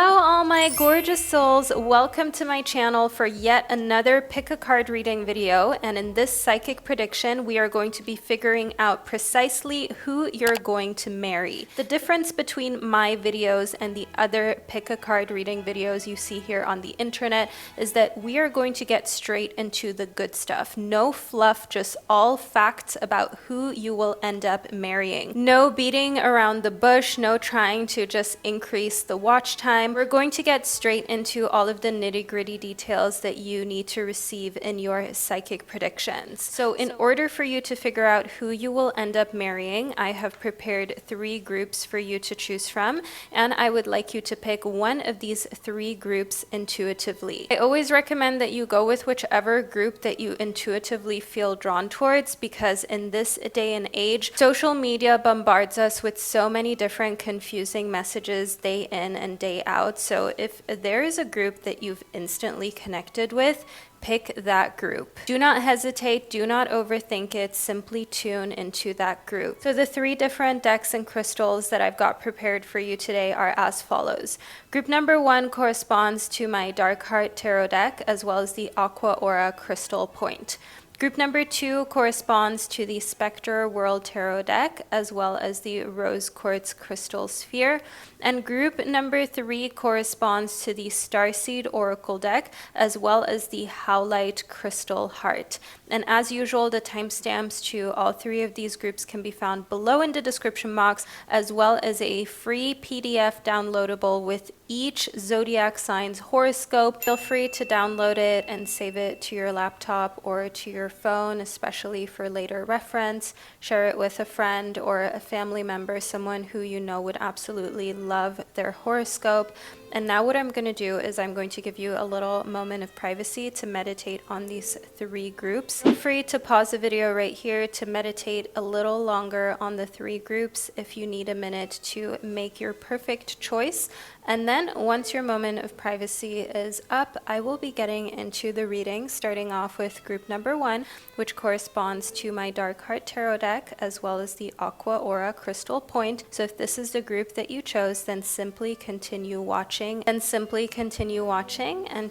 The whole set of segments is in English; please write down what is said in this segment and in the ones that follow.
Hello all my gorgeous souls, welcome to my channel for yet another pick a card reading video, and in this psychic prediction we are going to be figuring out precisely who you're going to marry. The difference between my videos and the other pick a card reading videos you see here on the internet is that we are going to get straight into the good stuff. No fluff, just all facts about who you will end up marrying. No beating around the bush, no trying to just increase the watch time. We're going to get straight into all of the nitty-gritty details that you need to receive in your psychic predictions. So in order for you to figure out who you will end up marrying, I have prepared 3 groups for you to choose from, and I would like you to pick one of these 3 groups intuitively. I always recommend that you go with whichever group that you intuitively feel drawn towards, because in this day and age, social media bombards us with so many different confusing messages day in and day out. So if there is a group that you've instantly connected with, pick that group. Do not hesitate, do not overthink it, simply tune into that group. So the 3 different decks and crystals that I've got prepared for you today are as follows. Group number 1 corresponds to my Dark Heart Tarot deck, as well as the Aqua Aura Crystal Point. Group number 2 corresponds to the Spectorwhirl Tarot deck, as well as the Rose Quartz Crystal Sphere. And group number 3 corresponds to the Starseed Oracle deck, as well as the Howlite Crystal Heart. And as usual, the timestamps to all 3 of these groups can be found below in the description box, as well as a free PDF downloadable with each zodiac sign's horoscope. Feel free to download it and save it to your laptop or to your phone, especially for later reference. Share it with a friend or a family member, someone who you know would absolutely love their horoscope. And now what I'm going to do is I'm going to give you a little moment of privacy to meditate on these 3 groups. Feel free to pause the video right here to meditate a little longer on the 3 groups if you need a minute to make your perfect choice. And then once your moment of privacy is up, I will be getting into the reading, starting off with group number 1, which corresponds to my Dark Heart Tarot deck, as well as the Aqua Aura Crystal Point. So if this is the group that you chose, then simply continue watching. And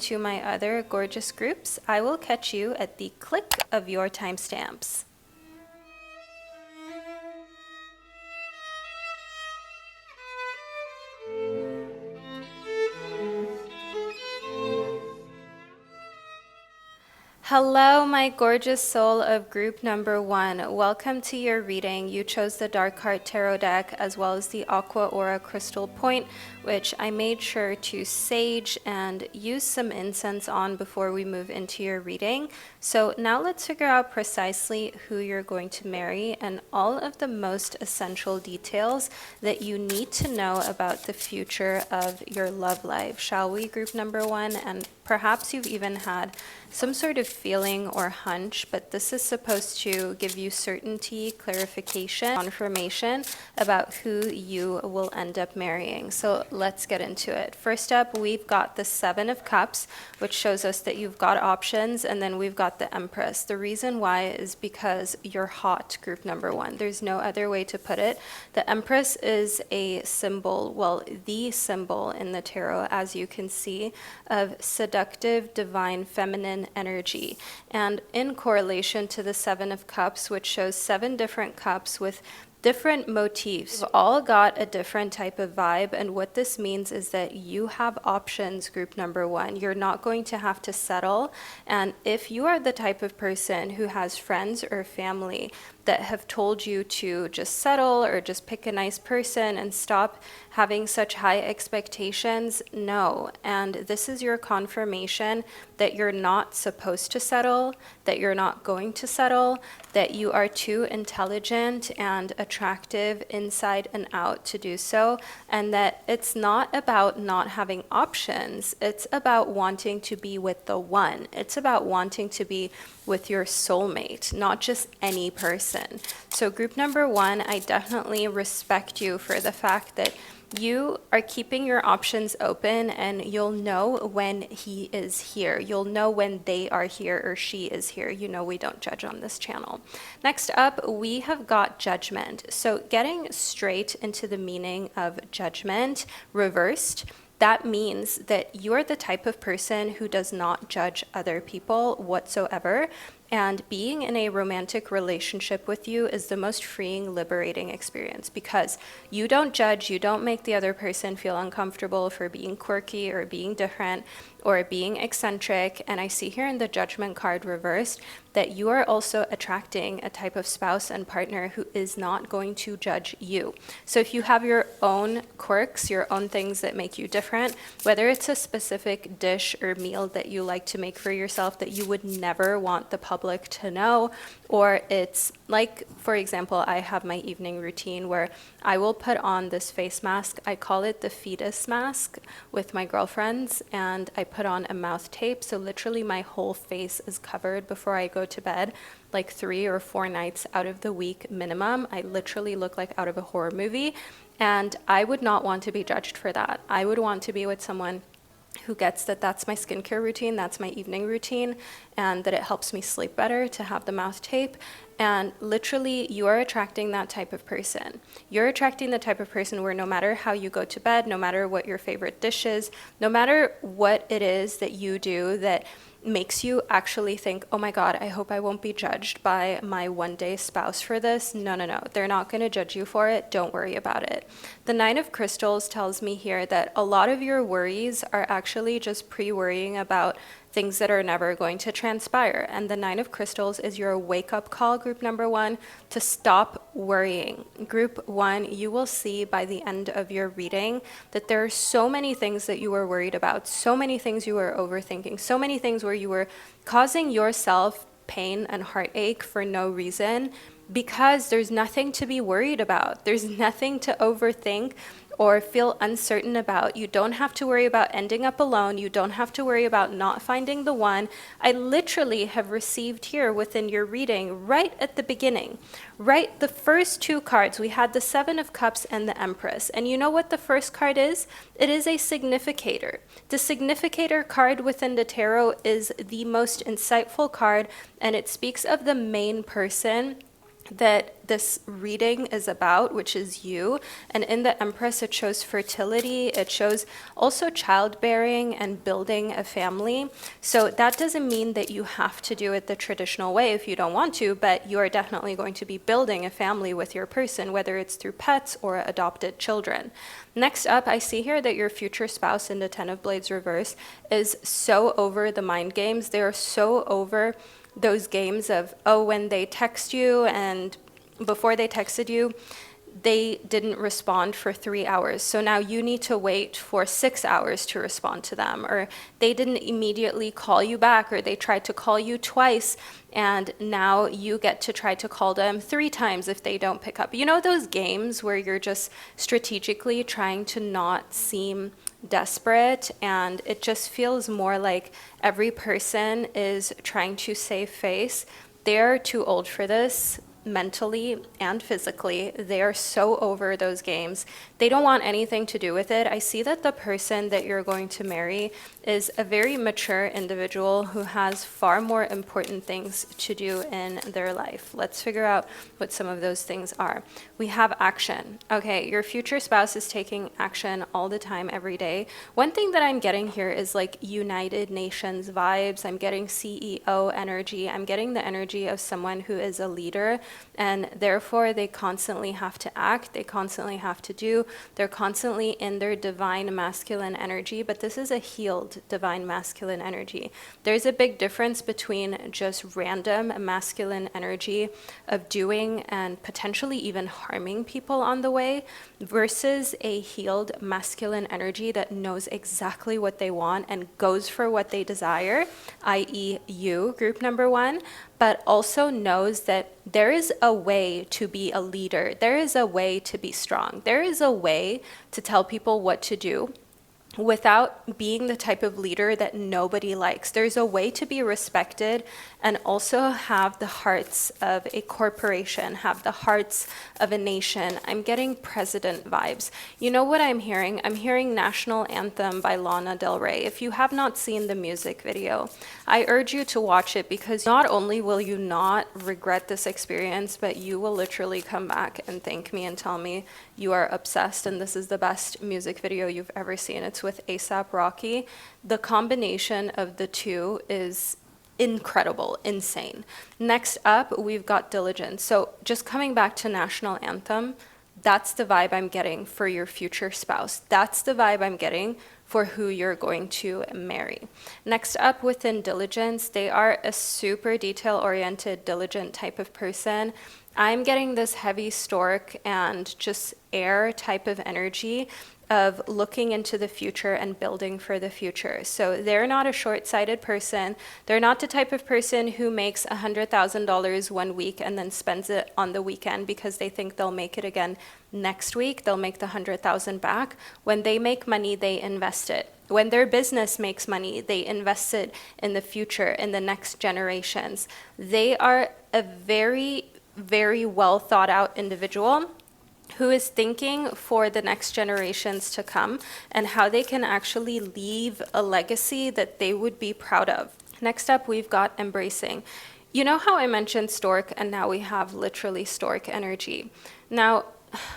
to my other gorgeous groups, I will catch you at the click of your timestamps. Hello, my gorgeous soul of group number 1. Welcome to your reading. You chose the Dark Heart Tarot deck, as well as the Aqua Aura Crystal Point, which I made sure to sage and use some incense on before we move into your reading. So now let's figure out precisely who you're going to marry and all of the most essential details that you need to know about the future of your love life. Shall we, group number 1? And perhaps you've even had some sort of feeling or hunch, but this is supposed to give you certainty, clarification, confirmation about who you will end up marrying. So let's get into it. First up, we've got the 7 of Cups, which shows us that you've got options, and then we've got the Empress. The reason why is because you're hot, group number 1. There's no other way to put it. The Empress is a symbol, well, the symbol in the tarot, as you can see, of seductive, divine, feminine energy. And in correlation to the 7 of Cups, which shows 7 different cups with different motifs, we've all got a different type of vibe, and what this means is that you have options, group number 1. You're not going to have to settle, and if you are the type of person who has friends or family that have told you to just settle or just pick a nice person and stop having such high expectations, no. And this is your confirmation that you're not supposed to settle, that you're not going to settle, that you are too intelligent and attractive inside and out to do so, and that it's not about not having options. It's about wanting to be with the one. It's about wanting to be with your soulmate, not just any person. So group number 1, I definitely respect you for the fact that you are keeping your options open, and you'll know when he is here. You'll know when they are here or she is here. You know we don't judge on this channel. Next up, we have got Judgment. So getting straight into the meaning of judgment reversed, that means that you're the type of person who does not judge other people whatsoever. And being in a romantic relationship with you is the most freeing, liberating experience, because you don't judge, you don't make the other person feel uncomfortable for being quirky or being different or being eccentric. And I see here in the Judgment card reversed that you are also attracting a type of spouse and partner who is not going to judge you. So if you have your own quirks, your own things that make you different, whether it's a specific dish or meal that you like to make for yourself that you would never want the public to know, or it's like, for example, I have my evening routine where I will put on this face mask. I call it the fetus mask with my girlfriends, and I put on a mouth tape. So literally my whole face is covered before I go to bed, like 3 or 4 nights out of the week minimum. I literally look like out of a horror movie, and I would not want to be judged for that. I would want to be with someone who gets that that's my skincare routine, that's my evening routine, and that it helps me sleep better to have the mouth tape. And literally, you are attracting that type of person. You're attracting the type of person where no matter how you go to bed, no matter what your favorite dish is, no matter what it is that you do that makes you actually think, oh my God, I hope I won't be judged by my one-day spouse for this. No, no, no. They're not going to judge you for it. Don't worry about it. The Nine of Crystals tells me here that a lot of your worries are actually just pre-worrying about things that are never going to transpire. And the Nine of Crystals is your wake-up call, group number 1, to stop worrying. Group 1, you will see by the end of your reading that there are so many things that you were worried about, so many things you were overthinking, so many things where you were causing yourself pain and heartache for no reason, because there's nothing to be worried about. There's nothing to overthink or feel uncertain about. You don't have to worry about ending up alone. You don't have to worry about not finding the one. I literally have received here within your reading, right at the beginning, right, the first 2 cards, we had the Seven of Cups and the Empress. And you know what the first card is? It is a significator. The significator card within the tarot is the most insightful card, and it speaks of the main person that this reading is about, which is you. And in the Empress, it shows fertility. It shows also childbearing and building a family. So that doesn't mean that you have to do it the traditional way if you don't want to, but you are definitely going to be building a family with your person, whether it's through pets or adopted children. Next up, I see here that your future spouse in the Ten of Blades reverse is so over the mind games. They are so over those games of, oh, when they text you and before they texted you, they didn't respond for 3 hours. So now you need to wait for 6 hours to respond to them. Or they didn't immediately call you back, or they tried to call you twice, and now you get to try to call them 3 times if they don't pick up. You know those games where you're just strategically trying to not seem desperate, and it just feels more like every person is trying to save face. They're too old for this, mentally and physically. They are so over those games. They don't want anything to do with it. I see that the person that you're going to marry is a very mature individual who has far more important things to do in their life. Let's figure out what some of those things are. We have action. Okay, your future spouse is taking action all the time, every day. One thing that I'm getting here is like United Nations vibes. I'm getting CEO energy. I'm getting the energy of someone who is a leader, and therefore they constantly have to act, they constantly have to do, they're constantly in their divine masculine energy, but this is a healed divine masculine energy. There's a big difference between just random masculine energy of doing and potentially even harming people on the way versus a healed masculine energy that knows exactly what they want and goes for what they desire, i.e. you, group number 1, but also knows that there is a way to be a leader. There is a way to be strong. There is a way to tell people what to do without being the type of leader that nobody likes. There's a way to be respected and also have the hearts of a corporation, have the hearts of a nation. I'm getting president vibes. You know what I'm hearing? I'm hearing National Anthem by Lana Del Rey. If you have not seen the music video, I urge you to watch it, because not only will you not regret this experience, but you will literally come back and thank me and tell me you are obsessed and this is the best music video you've ever seen. It's with A$AP Rocky. The combination of the two is incredible, insane. Next up, we've got Diligence. So just coming back to National Anthem, that's the vibe I'm getting for your future spouse. That's the vibe I'm getting for who you're going to marry. Next up, within Diligence, they are a super detail-oriented, diligent type of person. I'm getting this heavy stork and just air type of energy of looking into the future and building for the future. So they're not a short-sighted person. They're not the type of person who makes $100,000 one week and then spends it on the weekend because they think they'll make it again next week. They'll make the 100,000 back. When they make money, they invest it. When their business makes money, they invest it in the future, in the next generations. They are a very, very well thought out individual who is thinking for the next generations to come and how they can actually leave a legacy that they would be proud of. Next up, we've got Embracing. You know how I mentioned stork and now we have literally stork energy. Now,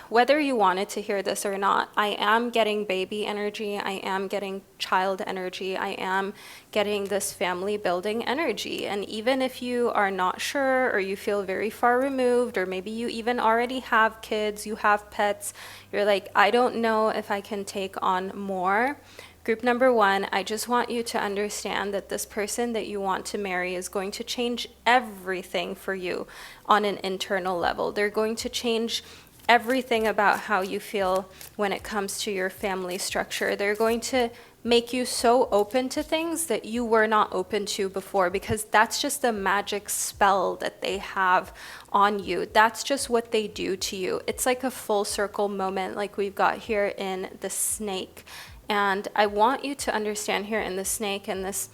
whether you wanted to hear this or not, I am getting baby energy, I am getting child energy, I am getting this family building energy. And even if you are not sure or you feel very far removed, or maybe you even already have kids, you have pets, you're like, I don't know if I can take on more. Group number one, I just want you to understand that this person that you want to marry is going to change everything for you on an internal level. They're going to change everything about how you feel when it comes to your family structure. They're going to make you so open to things that you were not open to before, because that's just the magic spell that they have on you. That's just what they do to you. It's like a full circle moment like we've got here in the snake. And I want you to understand here in the snake and this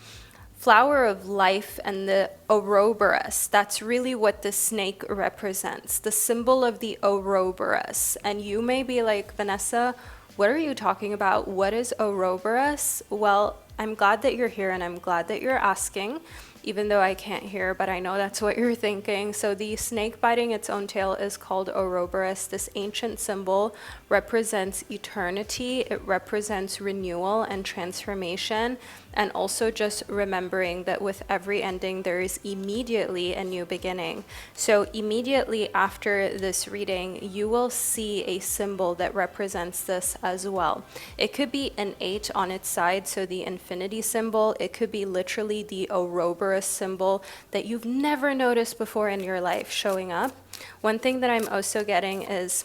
flower of life and the Ouroboros, that's really what the snake represents, the symbol of the Ouroboros. And you may be like, Vanessa, what are you talking about? What is Ouroboros? Well, I'm glad that you're here and I'm glad that you're asking, even though I can't hear, but I know that's what you're thinking. So the snake biting its own tail is called Ouroboros. This ancient symbol represents eternity. It represents renewal and transformation, and also just remembering that with every ending, there is immediately a new beginning. So immediately after this reading, you will see a symbol that represents this as well. It could be an 8 on its side, so the infinity symbol. It could be literally the Ouroboros symbol that you've never noticed before in your life showing up. One thing that I'm also getting is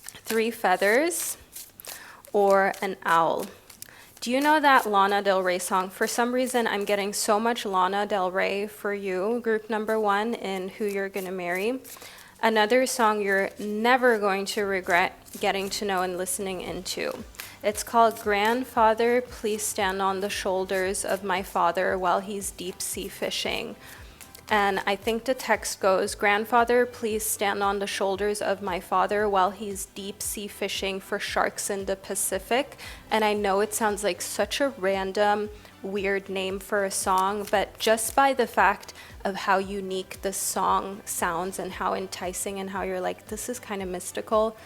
3 feathers or an owl. Do you know that Lana Del Rey song? For some reason, I'm getting so much Lana Del Rey for you, group number 1, in Who You're Gonna Marry. Another song you're never going to regret getting to know and listening into. It's called Grandfather, Please Stand on the Shoulders of My Father While He's Deep Sea Fishing. And I think the text goes, Grandfather, please stand on the shoulders of my father while he's deep sea fishing for sharks in the Pacific. And I know it sounds like such a random, weird name for a song, but just by the fact of how unique this song sounds and how enticing and how you're like, this is kind of mystical,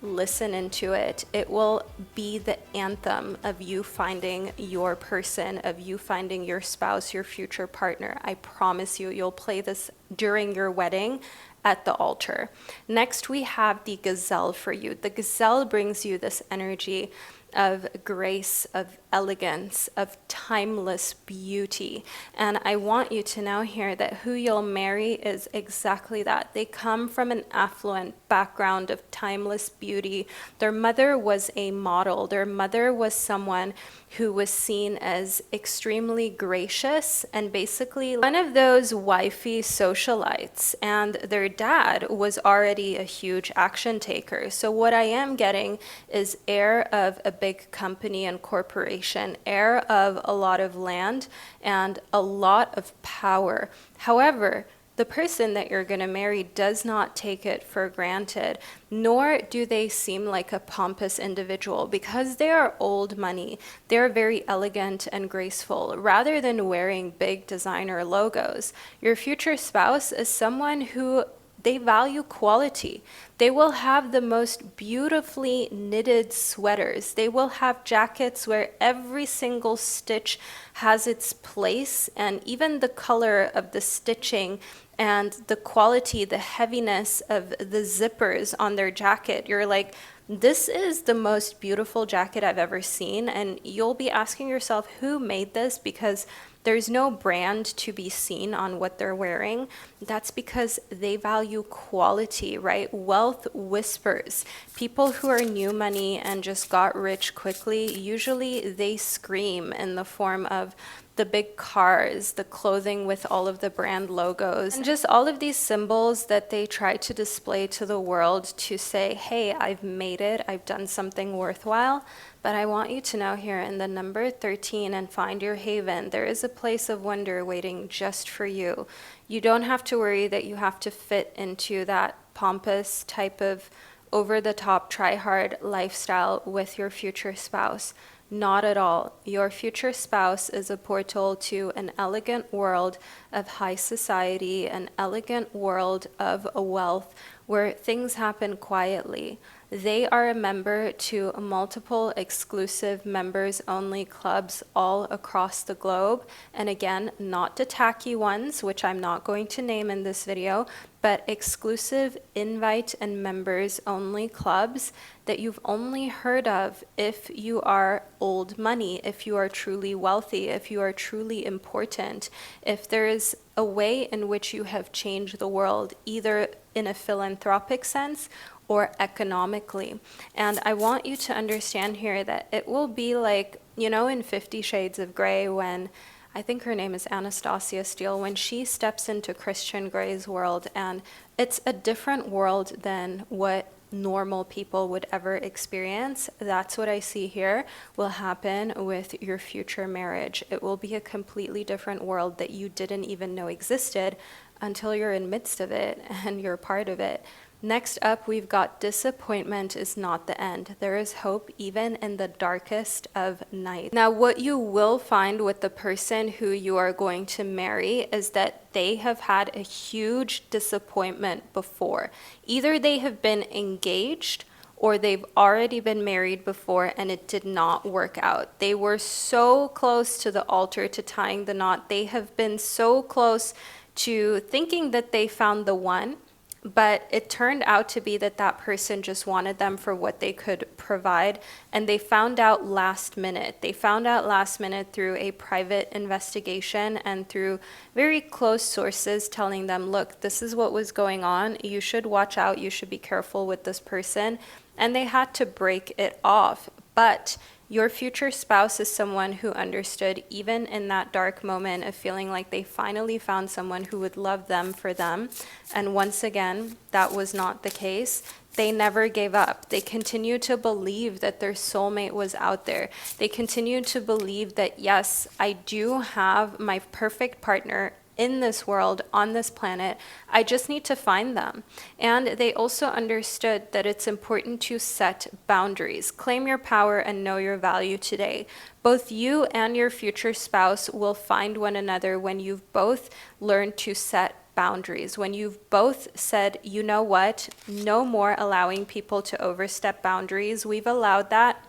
listen into it. It will be the anthem of you finding your person, of you finding your spouse, your future partner. I promise you, you'll play this during your wedding at the altar. Next, we have the gazelle for you. The gazelle brings you this energy of grace, of elegance, of timeless beauty. And I want you to know here that who you'll marry is exactly that. They come from an affluent background of timeless beauty. Their mother was a model. Their mother was someone who was seen as extremely gracious and basically one of those wifey socialites. And their dad was already a huge action taker. So what I am getting is heir of a big company and corporation, heir of a lot of land and a lot of power. However, the person that you're going to marry does not take it for granted, nor do they seem like a pompous individual because they are old money. They're very elegant and graceful rather than wearing big designer logos. Your future spouse is someone who they value quality. They will have the most beautifully knitted sweaters. They will have jackets where every single stitch has its place, and even the color of the stitching and the quality, the heaviness of the zippers on their jacket. You're like, this is the most beautiful jacket I've ever seen. And you'll be asking yourself, who made this? Because there's no brand to be seen on what they're wearing. That's because they value quality, right? Wealth whispers. People who are new money and just got rich quickly, usually they scream in the form of the big cars, the clothing with all of the brand logos, and just all of these symbols that they try to display to the world to say, hey, I've made it, I've done something worthwhile. But I want you to know here in the number 13 and find your haven, there is a place of wonder waiting just for you. You don't have to worry that you have to fit into that pompous type of over-the-top, try-hard lifestyle with your future spouse. Not at all. Your future spouse is a portal to an elegant world of high society, an elegant world of wealth where things happen quietly. They are a member to multiple exclusive members-only clubs all across the globe. And again, not the tacky ones, which I'm not going to name in this video, but exclusive invite and members-only clubs that you've only heard of if you are old money, if you are truly wealthy, if you are truly important, if there is a way in which you have changed the world, either in a philanthropic sense or economically. And I want you to understand here that it will be like, you know, in 50 Shades of Grey, when I think her name is Anastasia Steele, when she steps into Christian Grey's world, and it's a different world than what normal people would ever experience. That's what I see here will happen with your future marriage. It will be a completely different world that you didn't even know existed until you're in midst of it and you're part of it. Next up, we've got disappointment is not the end. There is hope even in the darkest of night. Now, what you will find with the person who you are going to marry is that they have had a huge disappointment before. Either they have been engaged or they've already been married before and it did not work out. They were so close to the altar to tying the knot. They have been so close to thinking that they found the one, but it turned out to be that that person just wanted them for what they could provide, and they found out last minute. They found out last minute through a private investigation and through very close sources telling them, look, this is what was going on. You should watch out. You should be careful with this person. And they had to break it off. But your future spouse is someone who understood, even in that dark moment of feeling like they finally found someone who would love them for them. And once again, that was not the case. They never gave up. They continued to believe that their soulmate was out there. They continued to believe that, yes, I do have my perfect partner in this world, on this planet. I just need to find them. And they also understood that it's important to set boundaries. Claim your power and know your value today. Both you and your future spouse will find one another when you've both learned to set boundaries, when you've both said, you know what, no more allowing people to overstep boundaries. We've allowed that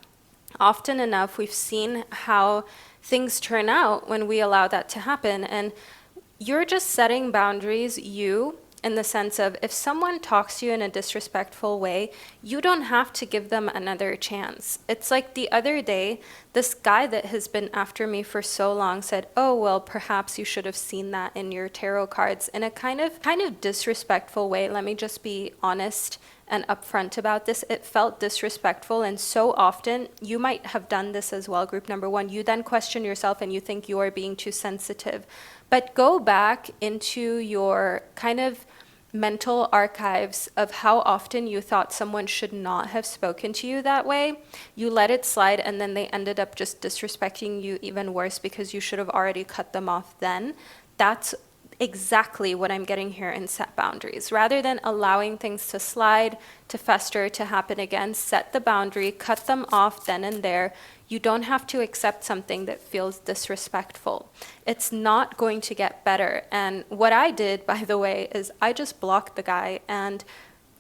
often enough. We've seen how things turn out when we allow that to happen. And you're just setting boundaries, in the sense of, if someone talks to you in a disrespectful way, you don't have to give them another chance. It's like the other day, this guy that has been after me for so long said, oh, well, perhaps you should have seen that in your tarot cards, in a kind of disrespectful way. Let me just be honest and upfront about this. It felt disrespectful, and so often you might have done this as well, group number one. You then question yourself and you think you are being too sensitive. But go back into your kind of mental archives of how often you thought someone should not have spoken to you that way. You let it slide, and then they ended up just disrespecting you even worse because you should have already cut them off then. That's exactly what I'm getting here in set boundaries. Rather than allowing things to slide, to fester, to happen again, set the boundary, cut them off then and there. You don't have to accept something that feels disrespectful. It's not going to get better. And what I did, by the way, is I just blocked the guy. And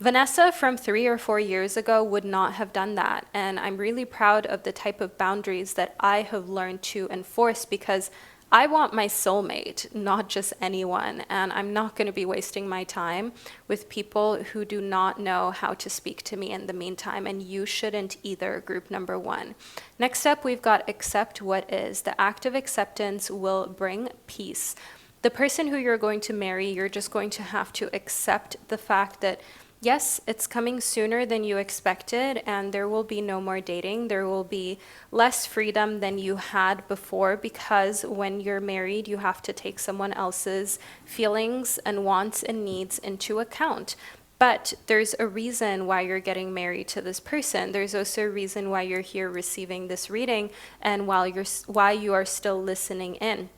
Vanessa from 3 or 4 years ago would not have done that. And I'm really proud of the type of boundaries that I have learned to enforce, because I want my soulmate, not just anyone. And I'm not going to be wasting my time with people who do not know how to speak to me in the meantime. And you shouldn't either, group number 1. Next up, we've got accept what is. The act of acceptance will bring peace. The person who you're going to marry, you're just going to have to accept the fact that yes, it's coming sooner than you expected, and there will be no more dating. There will be less freedom than you had before, because when you're married, you have to take someone else's feelings and wants and needs into account. But there's a reason why you're getting married to this person. There's also a reason why you're here receiving this reading, and why you are still listening in.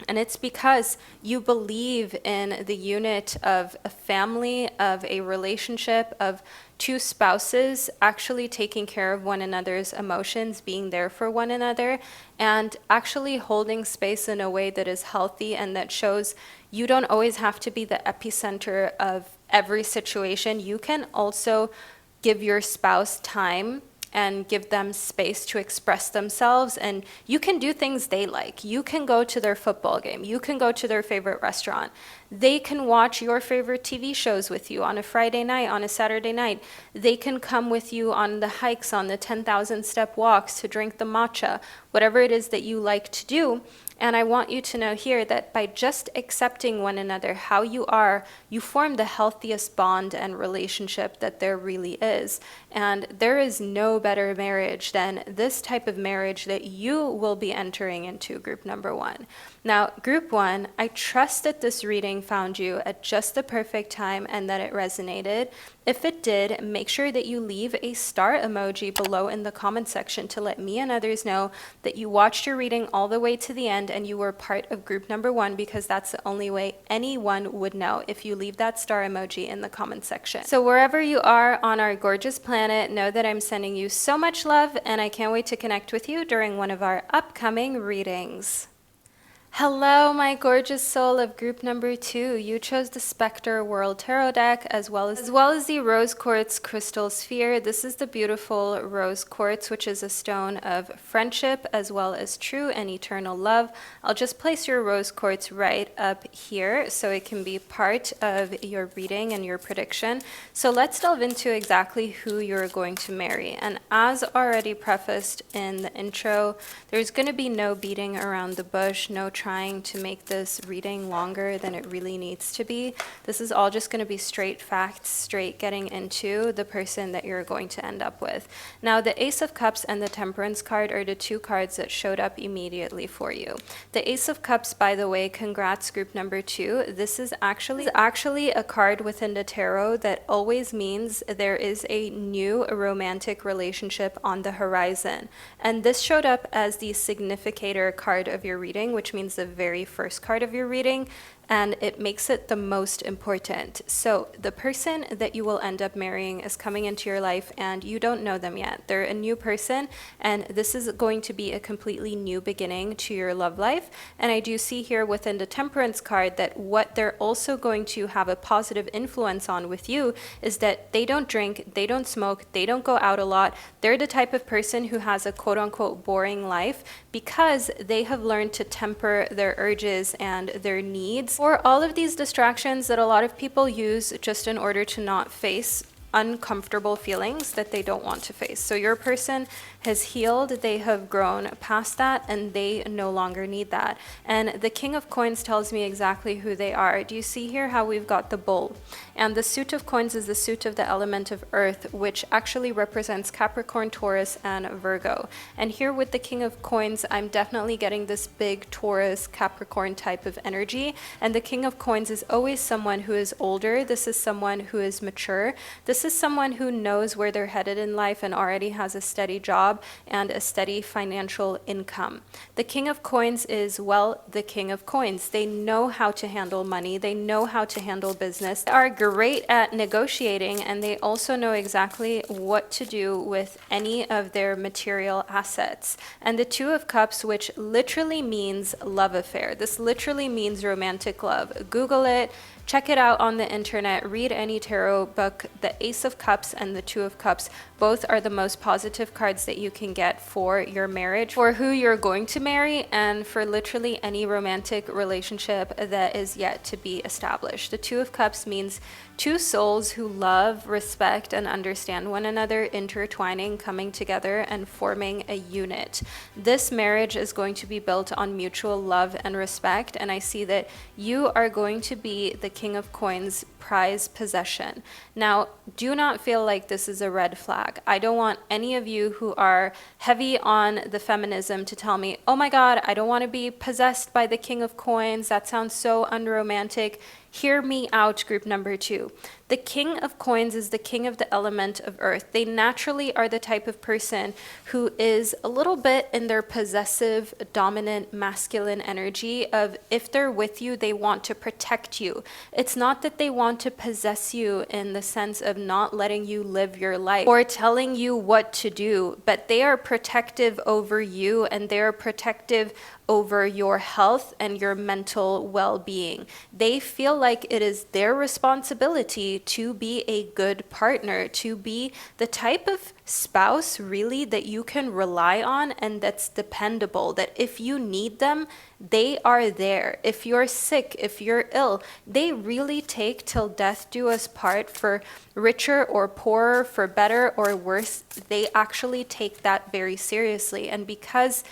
And it's because you believe in the unit of a family, of a relationship, of two spouses actually taking care of one another's emotions, being there for one another, and actually holding space in a way that is healthy and that shows you don't always have to be the epicenter of every situation. You can also give your spouse time and give them space to express themselves, and you can do things they like. You can go to their football game. You can go to their favorite restaurant. They can watch your favorite TV shows with you on a Friday night, on a Saturday night. They can come with you on the hikes, on the 10,000 step walks, to drink the matcha, whatever it is that you like to do. And I want you to know here that by just accepting one another how you are, you form the healthiest bond and relationship that there really is. And there is no better marriage than this type of marriage that you will be entering into, group number 1. Now, group 1, I trust that this reading found you at just the perfect time and that it resonated. If it did, make sure that you leave a star emoji below in the comment section to let me and others know that you watched your reading all the way to the end and you were part of group number 1, because that's the only way anyone would know, if you leave that star emoji in the comment section. So wherever you are on our gorgeous planet, know that I'm sending you so much love, and I can't wait to connect with you during one of our upcoming readings. Hello, my gorgeous soul of group number 2. You chose the spectorwhirl tarot deck as well as the rose quartz crystal sphere. This is the beautiful rose quartz, which is a stone of friendship as well as true and eternal love. I'll just place your rose quartz right up here so it can be part of your reading and your prediction. So let's delve into exactly who you're going to marry. And as already prefaced in the intro, there's going to be no beating around the bush, no trying to make this reading longer than it really needs to be. This is all just going to be straight facts, straight getting into the person that you're going to end up with. Now, the Ace of Cups and the Temperance card are the two cards that showed up immediately for you. The Ace of Cups, by the way, congrats group number 2. This is actually a card within the tarot that always means there is a new romantic relationship on the horizon. And this showed up as the significator card of your reading, which means the very first card of your reading, and it makes it the most important. So the person that you will end up marrying is coming into your life and you don't know them yet. They're a new person, and this is going to be a completely new beginning to your love life. And I do see here within the Temperance card that what they're also going to have a positive influence on with you is that they don't drink, they don't smoke, they don't go out a lot. They're the type of person who has a quote-unquote boring life because they have learned to temper their urges and their needs, or all of these distractions that a lot of people use just in order to not face uncomfortable feelings that they don't want to face. So your person has healed, they have grown past that, and they no longer need that. And the King of Coins tells me exactly who they are. Do you see here how we've got the bull? And the suit of coins is the suit of the element of earth, which actually represents Capricorn, Taurus, and Virgo. And here with the King of Coins, I'm definitely getting this big Taurus, Capricorn type of energy. And the King of Coins is always someone who is older. This is someone who is mature. This This is someone who knows where they're headed in life and already has a steady job and a steady financial income. The King of Coins is, well, the King of Coins. They know how to handle money. They know how to handle business. They are great at negotiating, and they also know exactly what to do with any of their material assets. And the Two of Cups, which literally means love affair. This literally means romantic love. Google it. Check it out on the internet, read any tarot book. The Ace of Cups and the Two of Cups both are the most positive cards that you can get for your marriage, for who you're going to marry, and for literally any romantic relationship that is yet to be established. The Two of Cups means two souls who love, respect, and understand one another, intertwining, coming together, and forming a unit. This marriage is going to be built on mutual love and respect, and I see that you are going to be the King of Coins prize possession. Now, do not feel like this is a red flag. I don't want any of you who are heavy on the feminism to tell me, oh my God, I don't want to be possessed by the King of Coins. That sounds so unromantic. Hear me out, group number 2. The King of Coins is the king of the element of earth. They naturally are the type of person who is a little bit in their possessive, dominant, masculine energy of, if they're with you, they want to protect you. It's not that they want to possess you in the sense of not letting you live your life or telling you what to do, but they are protective over you, and they are protective over your health and your mental well-being. They feel like it is their responsibility to be a good partner, to be the type of spouse really that you can rely on and that's dependable, that if you need them, they are there. If you're sick, if you're ill, they really take till death do us part, for richer or poorer, for better or worse. They actually take that very seriously. And because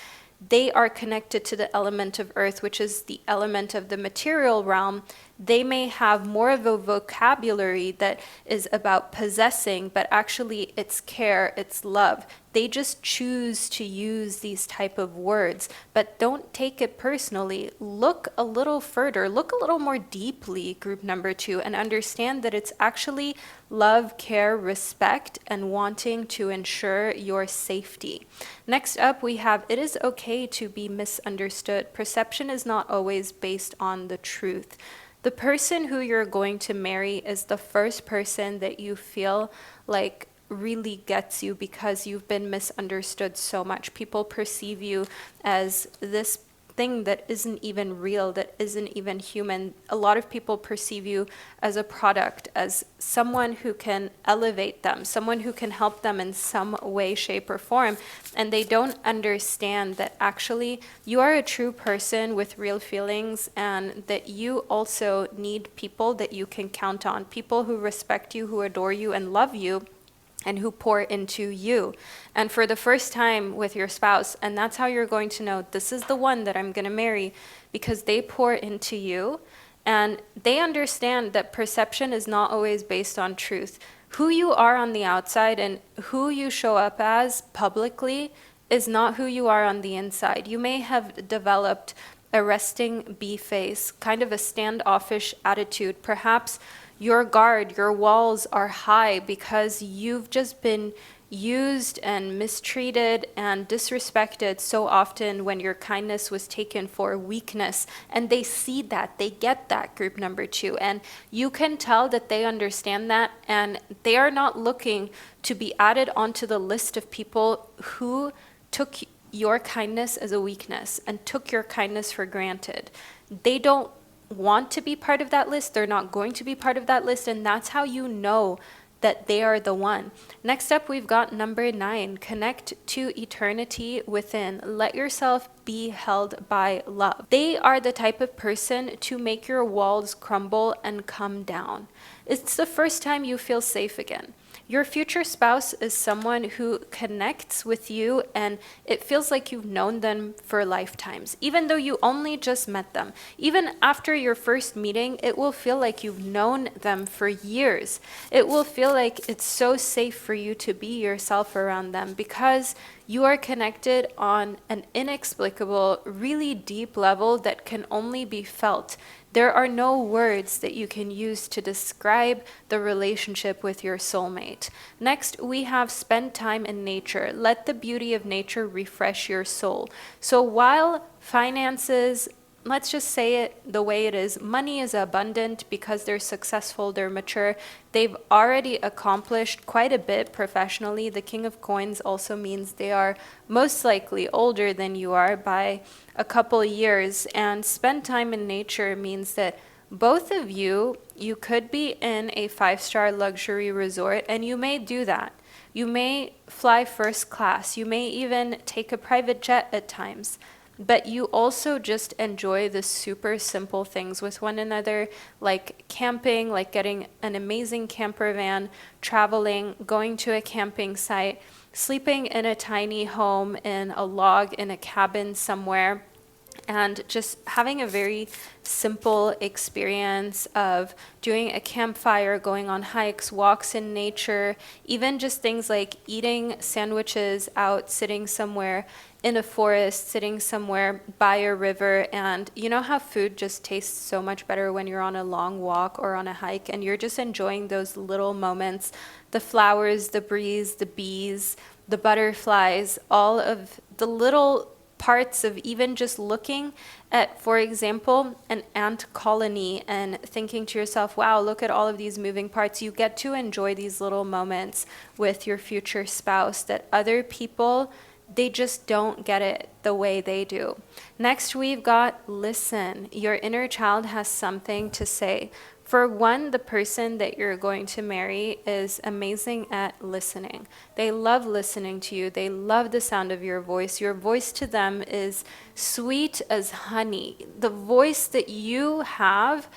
they are connected to the element of earth, which is the element of the material realm, they may have more of a vocabulary that is about possessing, but actually it's care, it's love. They just choose to use these type of words, but don't take it personally. Look a little further, look a little more deeply, group number 2, and understand that it's actually love, care, respect, and wanting to ensure your safety. Next up, we have, it is okay to be misunderstood. Perception is not always based on the truth. The person who you're going to marry is the first person that you feel like really gets you, because you've been misunderstood so much. People perceive you as this thing that isn't even real, that isn't even human. A lot of people perceive you as a product, as someone who can elevate them, someone who can help them in some way, shape, or form. And they don't understand that actually you are a true person with real feelings, and that you also need people that you can count on, people who respect you, who adore you and love you, and who pour into you. And for the first time with your spouse, and that's how you're going to know this is the one that I'm going to marry, because they pour into you and they understand that perception is not always based on truth. Who you are on the outside and who you show up as publicly is not who you are on the inside. You may have developed a resting bee face, kind of a standoffish attitude. Perhaps your guard, your walls are high because you've just been used and mistreated and disrespected so often when your kindness was taken for weakness. And they see that, they get that, group number 2. And you can tell that they understand that, and they are not looking to be added onto the list of people who took your kindness as a weakness and took your kindness for granted. They don't want to be part of that list. They're not going to be part of that list, and that's how you know that they are the one. Next up, we've got number 9, connect to eternity within. Let yourself be held by love. They are the type of person to make your walls crumble and come down. It's the first time you feel safe again. Your future spouse is someone who connects with you, and it feels like you've known them for lifetimes, even though you only just met them. Even after your first meeting, it will feel like you've known them for years. It will feel like it's so safe for you to be yourself around them, because You are connected on an inexplicable, really deep level that can only be felt. There are no words that you can use to describe the relationship with your soulmate. Next, we have spend time in nature. Let the beauty of nature refresh your soul. So while finances, let's just say it the way it is, money is abundant because they're successful, they're mature, they've already accomplished quite a bit professionally. The King of Coins also means they are most likely older than you are by a couple years. And spend time in nature means that both of you could be in a 5-star luxury resort, and you may do that. You may fly first class. You may even take a private jet at times. But you also just enjoy the super simple things with one another, like camping, like getting an amazing camper van, traveling, going to a camping site, sleeping in a tiny home, in a log, in a cabin somewhere, and just having a very simple experience of doing a campfire, going on hikes, walks in nature, even just things like eating sandwiches out, sitting somewhere in a forest, sitting somewhere by a river. And you know how food just tastes so much better when you're on a long walk or on a hike and you're just enjoying those little moments, the flowers, the breeze, the bees, the butterflies, all of the little parts of even just looking at, for example, an ant colony and thinking to yourself, wow, look at all of these moving parts. You get to enjoy these little moments with your future spouse that other people, they just don't get it the way they do. Next, we've got listen. Your inner child has something to say. For one, the person that you're going to marry is amazing at listening. They love listening to you. They love the sound of your voice. Your voice to them is sweet as honey. The voice that you have,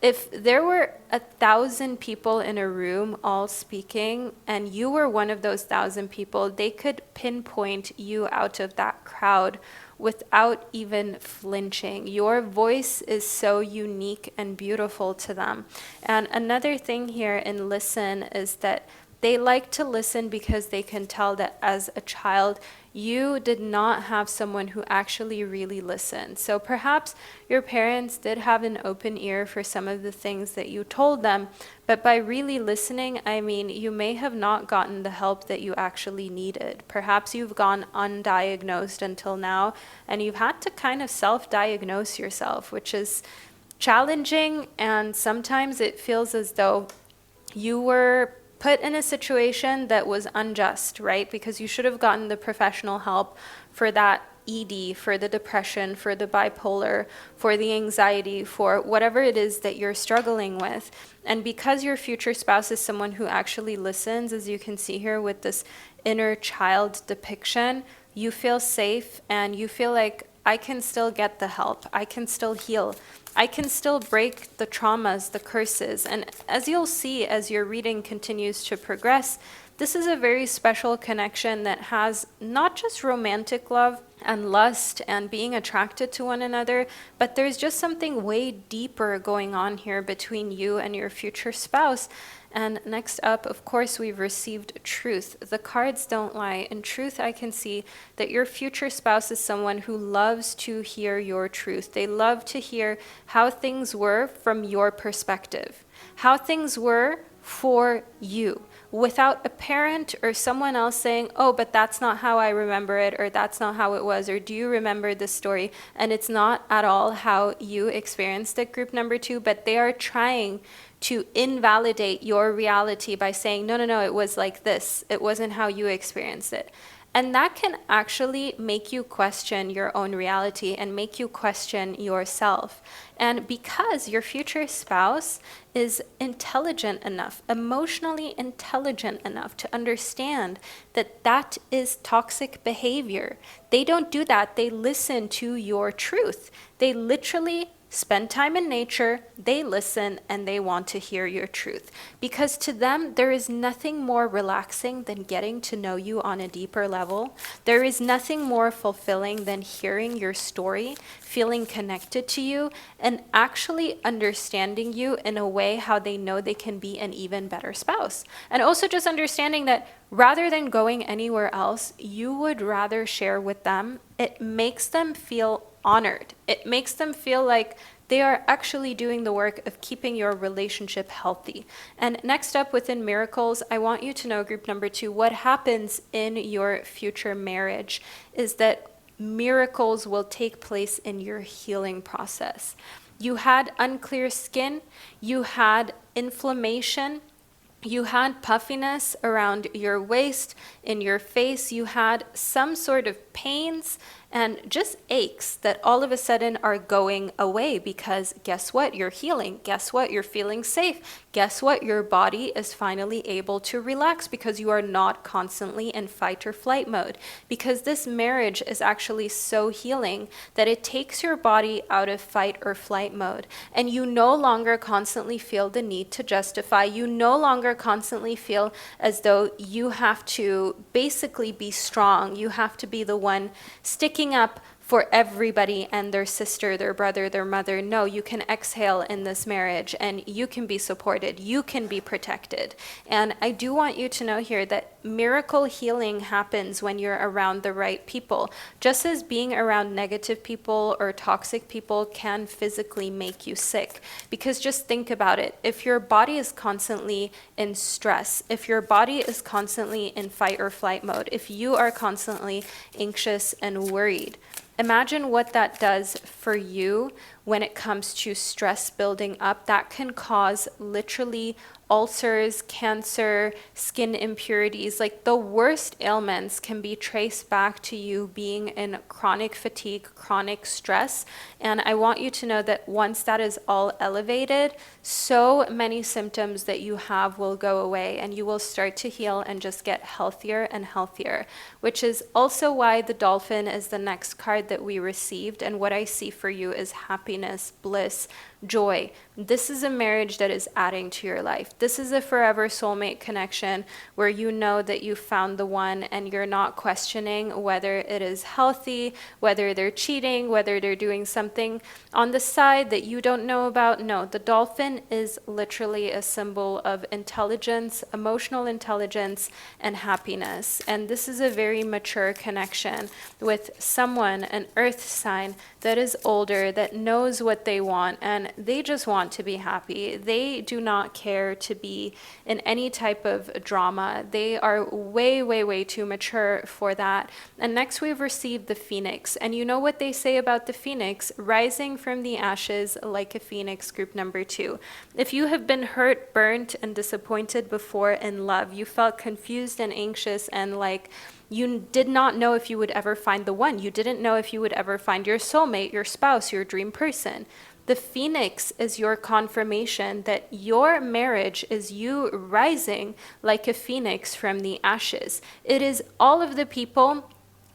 if there were 1,000 people in a room all speaking and you were one of those 1,000 people, they could pinpoint you out of that crowd without even flinching. Your voice is so unique and beautiful to them. And another thing here in listen is that they like to listen because they can tell that as a child, you did not have someone who actually really listened. So perhaps your parents did have an open ear for some of the things that you told them, but by really listening, I mean, you may have not gotten the help that you actually needed. Perhaps you've gone undiagnosed until now, and you've had to kind of self-diagnose yourself, which is challenging, and sometimes it feels as though you were put in a situation that was unjust, right? Because you should have gotten the professional help for that ED, for the depression, for the bipolar, for the anxiety, for whatever it is that you're struggling with. And because your future spouse is someone who actually listens, as you can see here with this inner child depiction, you feel safe and you feel like, I can still get the help. I can still heal. I can still break the traumas, the curses. And as you'll see, as your reading continues to progress, this is a very special connection that has not just romantic love and lust and being attracted to one another, but there's just something way deeper going on here between you and your future spouse. And next up, of course, we've received truth. The cards don't lie. In truth, I can see that your future spouse is someone who loves to hear your truth. They love to hear how things were from your perspective, how things were for you, without a parent or someone else saying, oh, but that's not how I remember it, or that's not how it was, or do you remember this story? And it's not at all how you experienced it, group number 2, but they are trying to invalidate your reality by saying, no, no, no, it was like this. It wasn't how you experienced it. And that can actually make you question your own reality and make you question yourself. And because your future spouse is intelligent enough, emotionally intelligent enough to understand that that is toxic behavior, they don't do that. They listen to your truth. They literally spend time in nature, they listen, and they want to hear your truth. Because to them, there is nothing more relaxing than getting to know you on a deeper level. There is nothing more fulfilling than hearing your story, feeling connected to you, and actually understanding you in a way how they know they can be an even better spouse. And also just understanding that rather than going anywhere else, you would rather share with them. It makes them feel honored. It makes them feel like they are actually doing the work of keeping your relationship healthy. And next up within miracles, I want you to know, group number 2, what happens in your future marriage is that miracles will take place in your healing process. You had unclear skin, you had inflammation, you had puffiness around your waist, in your face, you had some sort of pains and just aches that all of a sudden are going away because guess what? You're healing. Guess what? You're feeling safe. Guess what? Your body is finally able to relax because you are not constantly in fight or flight mode. Because this marriage is actually so healing that it takes your body out of fight or flight mode. And you no longer constantly feel the need to justify. You no longer constantly feel as though you have to basically be strong. You have to be the one sticking up for everybody and their sister, their brother, their mother. No, you can exhale in this marriage and you can be supported. You can be protected. And I do want you to know here that miracle healing happens when you're around the right people. Just as being around negative people or toxic people can physically make you sick. Because just think about it. If your body is constantly in stress, if your body is constantly in fight or flight mode, if you are constantly anxious and worried, imagine what that does for you when it comes to stress building up. That can cause literally ulcers, cancer, skin impurities. Like the worst ailments can be traced back to you being in chronic fatigue, chronic stress. And I want you to know that once that is all elevated, so many symptoms that you have will go away and you will start to heal and just get healthier and healthier, which is also why the dolphin is the next card that we received. And what I see for you is happiness, bliss, joy. This is a marriage that is adding to your life. This is a forever soulmate connection where you know that you found the one and you're not questioning whether it is healthy, whether they're cheating, whether they're doing something on the side that you don't know about. No, the dolphin is literally a symbol of intelligence, emotional intelligence, and happiness. And this is a very mature connection with someone, an earth sign that is older, that knows what they want, and they just want to be happy. They do not care to be in any type of drama. They are way, way, way too mature for that. And next we've received the phoenix. And you know what they say about the phoenix? Rising from the ashes like a phoenix, group number 2. If you have been hurt, burnt, and disappointed before in love, you felt confused and anxious and like you did not know if you would ever find the one. You didn't know if you would ever find your soulmate, your spouse, your dream person. The phoenix is your confirmation that your marriage is you rising like a phoenix from the ashes. It is all of the people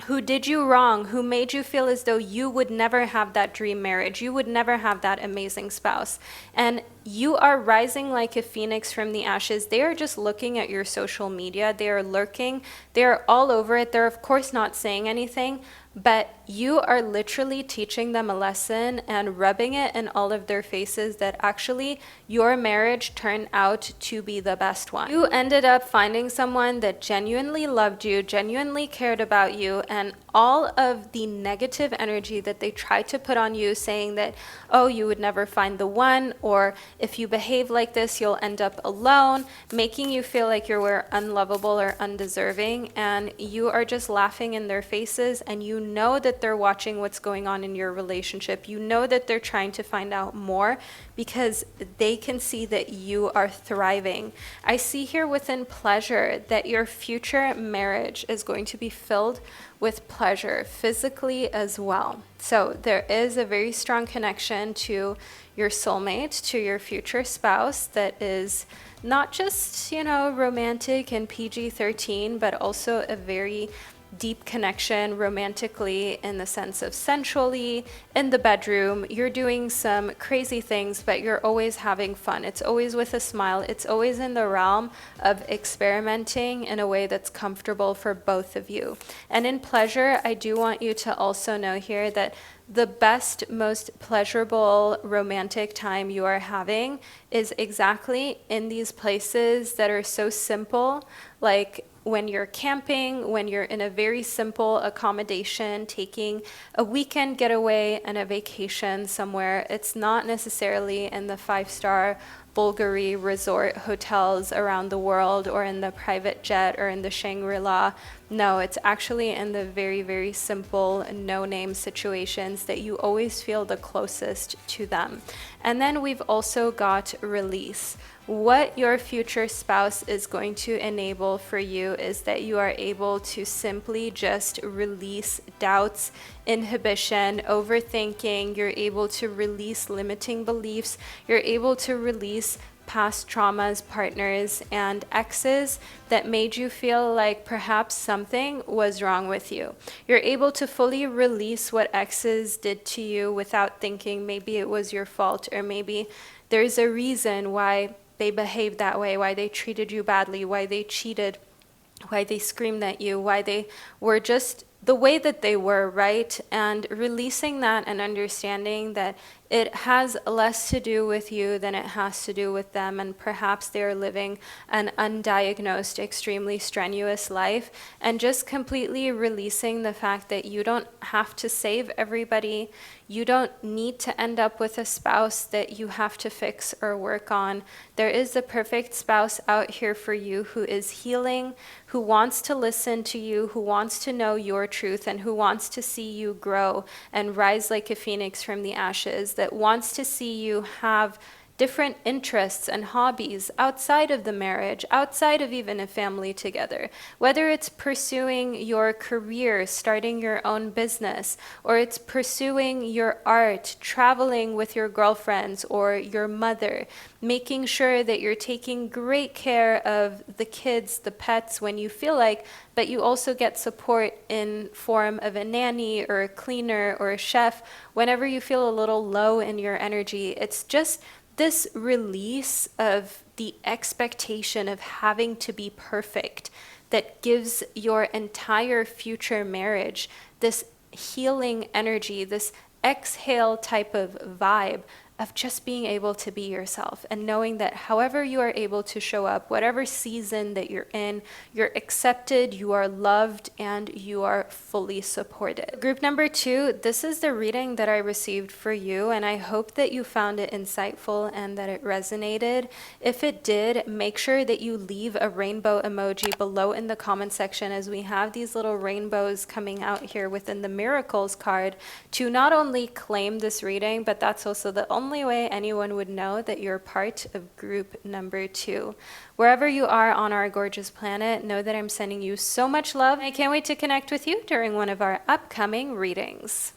who did you wrong, who made you feel as though you would never have that dream marriage, you would never have that amazing spouse. And you are rising like a phoenix from the ashes. They are just looking at your social media. They are lurking. They are all over it. They're of course not saying anything, but you are literally teaching them a lesson and rubbing it in all of their faces that actually your marriage turned out to be the best one. You ended up finding someone that genuinely loved you, genuinely cared about you, and all of the negative energy that they tried to put on you, saying that, oh, you would never find the one, or if you behave like this, you'll end up alone, making you feel like you were unlovable or undeserving, and you are just laughing in their faces, and you know that they're watching what's going on in your relationship. You know that they're trying to find out more because they can see that you are thriving. I see here within pleasure that your future marriage is going to be filled with pleasure, physically as well. So there is a very strong connection to your soulmate, to your future spouse that is not just, romantic and PG-13, but also a very deep connection romantically in the sense of sensually in the bedroom. You're doing some crazy things, but you're always having fun. It's always with a smile. It's always in the realm of experimenting in a way that's comfortable for both of you. And in pleasure, I do want you to also know here that the best, most pleasurable romantic time you are having is exactly in these places that are so simple, like when you're camping, when you're in a very simple accommodation, taking a weekend getaway and a vacation somewhere. It's not necessarily in the 5-star Bulgari resort hotels around the world or in the private jet or in the Shangri-La. No, it's actually in the very, very simple no-name situations that you always feel the closest to them. And then we've also got release. What your future spouse is going to enable for you is that you are able to simply just release doubts, inhibition, overthinking. You're able to release limiting beliefs. You're able to release past traumas, partners, and exes that made you feel like perhaps something was wrong with you. You're able to fully release what exes did to you without thinking maybe it was your fault, or maybe there's a reason why they behaved that way, why they treated you badly, why they cheated, why they screamed at you, why they were just the way that they were, right? And releasing that and understanding that it has less to do with you than it has to do with them, and perhaps they're living an undiagnosed, extremely strenuous life, and just completely releasing the fact that you don't have to save everybody. You don't need to end up with a spouse that you have to fix or work on. There is the perfect spouse out here for you who is healing, who wants to listen to you, who wants to know your truth, and who wants to see you grow and rise like a phoenix from the ashes, that wants to see you have different interests and hobbies outside of the marriage, outside of even a family together. Whether it's pursuing your career, starting your own business, or it's pursuing your art, traveling with your girlfriends or your mother, making sure that you're taking great care of the kids, the pets when you feel like, but you also get support in form of a nanny or a cleaner or a chef whenever you feel a little low in your energy. It's just this release of the expectation of having to be perfect that gives your entire future marriage this healing energy, this exhale type of vibe of just being able to be yourself and knowing that however you are able to show up, whatever season that you're in, you're accepted, you are loved, and you are fully supported. Group number 2, this is the reading that I received for you, and I hope that you found it insightful and that it resonated. If it did, make sure that you leave a rainbow emoji below in the comment section, as we have these little rainbows coming out here within the Miracles card to not only claim this reading, but that's also the only way anyone would know that you're part of group number 2. Wherever you are on our gorgeous planet, know that I'm sending you so much love. I can't wait to connect with you during one of our upcoming readings.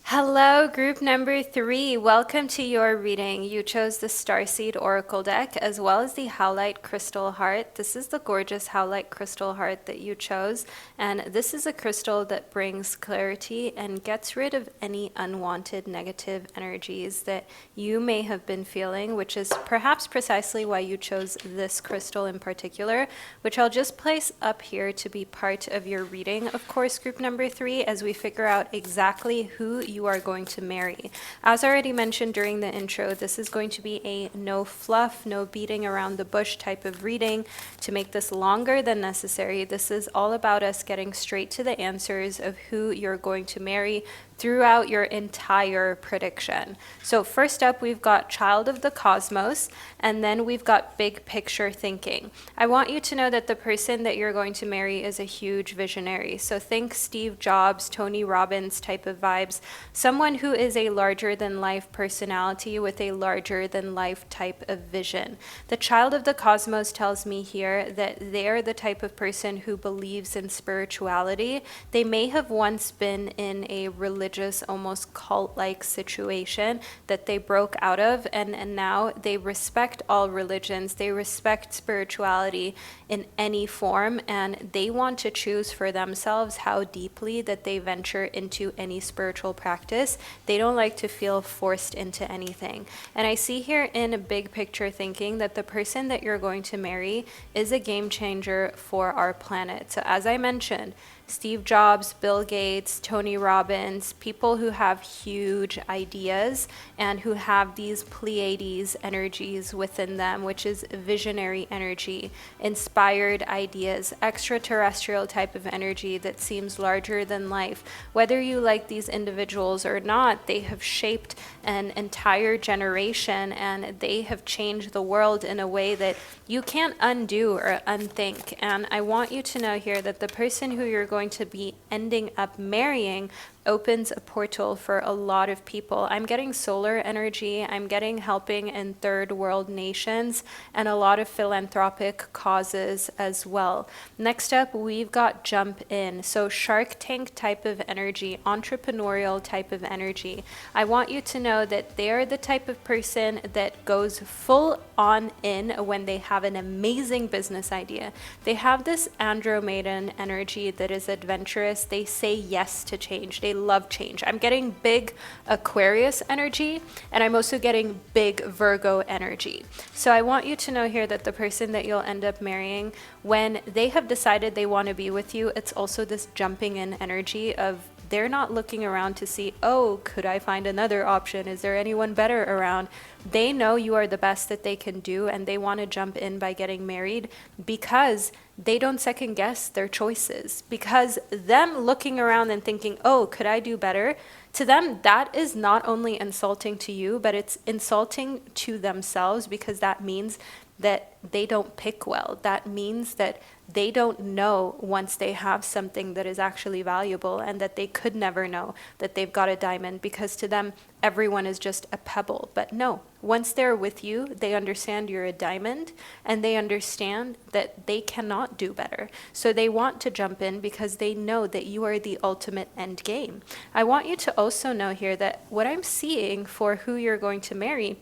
Hello, group number 3. Welcome to your reading. You chose the Starseed Oracle deck as well as the Howlite Crystal Heart. This is the gorgeous Howlite Crystal Heart that you chose, and this is a crystal that brings clarity and gets rid of any unwanted negative energies that you may have been feeling, which is perhaps precisely why you chose this crystal in particular, which I'll just place up here to be part of your reading, of course, group number 3, as we figure out exactly who you are going to marry. As already mentioned during the intro, this is going to be a no fluff, no beating around the bush type of reading. To make this longer than necessary, this is all about us getting straight to the answers of who you're going to marry throughout your entire prediction. So first up, we've got Child of the Cosmos, and then we've got Big Picture Thinking. I want you to know that the person that you're going to marry is a huge visionary. So think Steve Jobs, Tony Robbins type of vibes, someone who is a larger than life personality with a larger than life type of vision. The Child of the Cosmos tells me here that they're the type of person who believes in spirituality. They may have once been in a religious religious, almost cult-like situation that they broke out of, and now they respect all religions, they respect spirituality in any form, and they want to choose for themselves how deeply that they venture into any spiritual practice. They don't like to feel forced into anything. And I see here in a big picture thinking that the person that you're going to marry is a game changer for our planet. So as I mentioned, Steve Jobs, Bill Gates, Tony Robbins, people who have huge ideas and who have these Pleiades energies within them, which is visionary energy, inspired ideas, extraterrestrial type of energy that seems larger than life. Whether you like these individuals or not, they have shaped an entire generation and they have changed the world in a way that you can't undo or unthink. And I want you to know here that the person who you're going to be ending up marrying opens a portal for a lot of people. I'm getting solar energy, I'm getting helping in third world nations, and a lot of philanthropic causes as well. Next up, we've got jump in. So Shark Tank type of energy, entrepreneurial type of energy. I want you to know that they are the type of person that goes full on in when they have an amazing business idea. They have this Andromedan energy that is adventurous. They say yes to change. They love change. I'm getting big Aquarius energy, and I'm also getting big Virgo energy. So I want you to know here that the person that you'll end up marrying, when they have decided they want to be with you, it's also this jumping in energy of they're not looking around to see, oh, could I find another option? Is there anyone better around? They know you are the best that they can do, and they want to jump in by getting married because they don't second guess their choices. Because them looking around and thinking, oh, could I do better? To them, that is not only insulting to you, but it's insulting to themselves, because that means that they don't pick well. That means that they don't know once they have something that is actually valuable, and that they could never know that they've got a diamond, because to them, everyone is just a pebble. But no, once they're with you, they understand you're a diamond, and they understand that they cannot do better. So they want to jump in because they know that you are the ultimate end game. I want you to also know here that what I'm seeing for who you're going to marry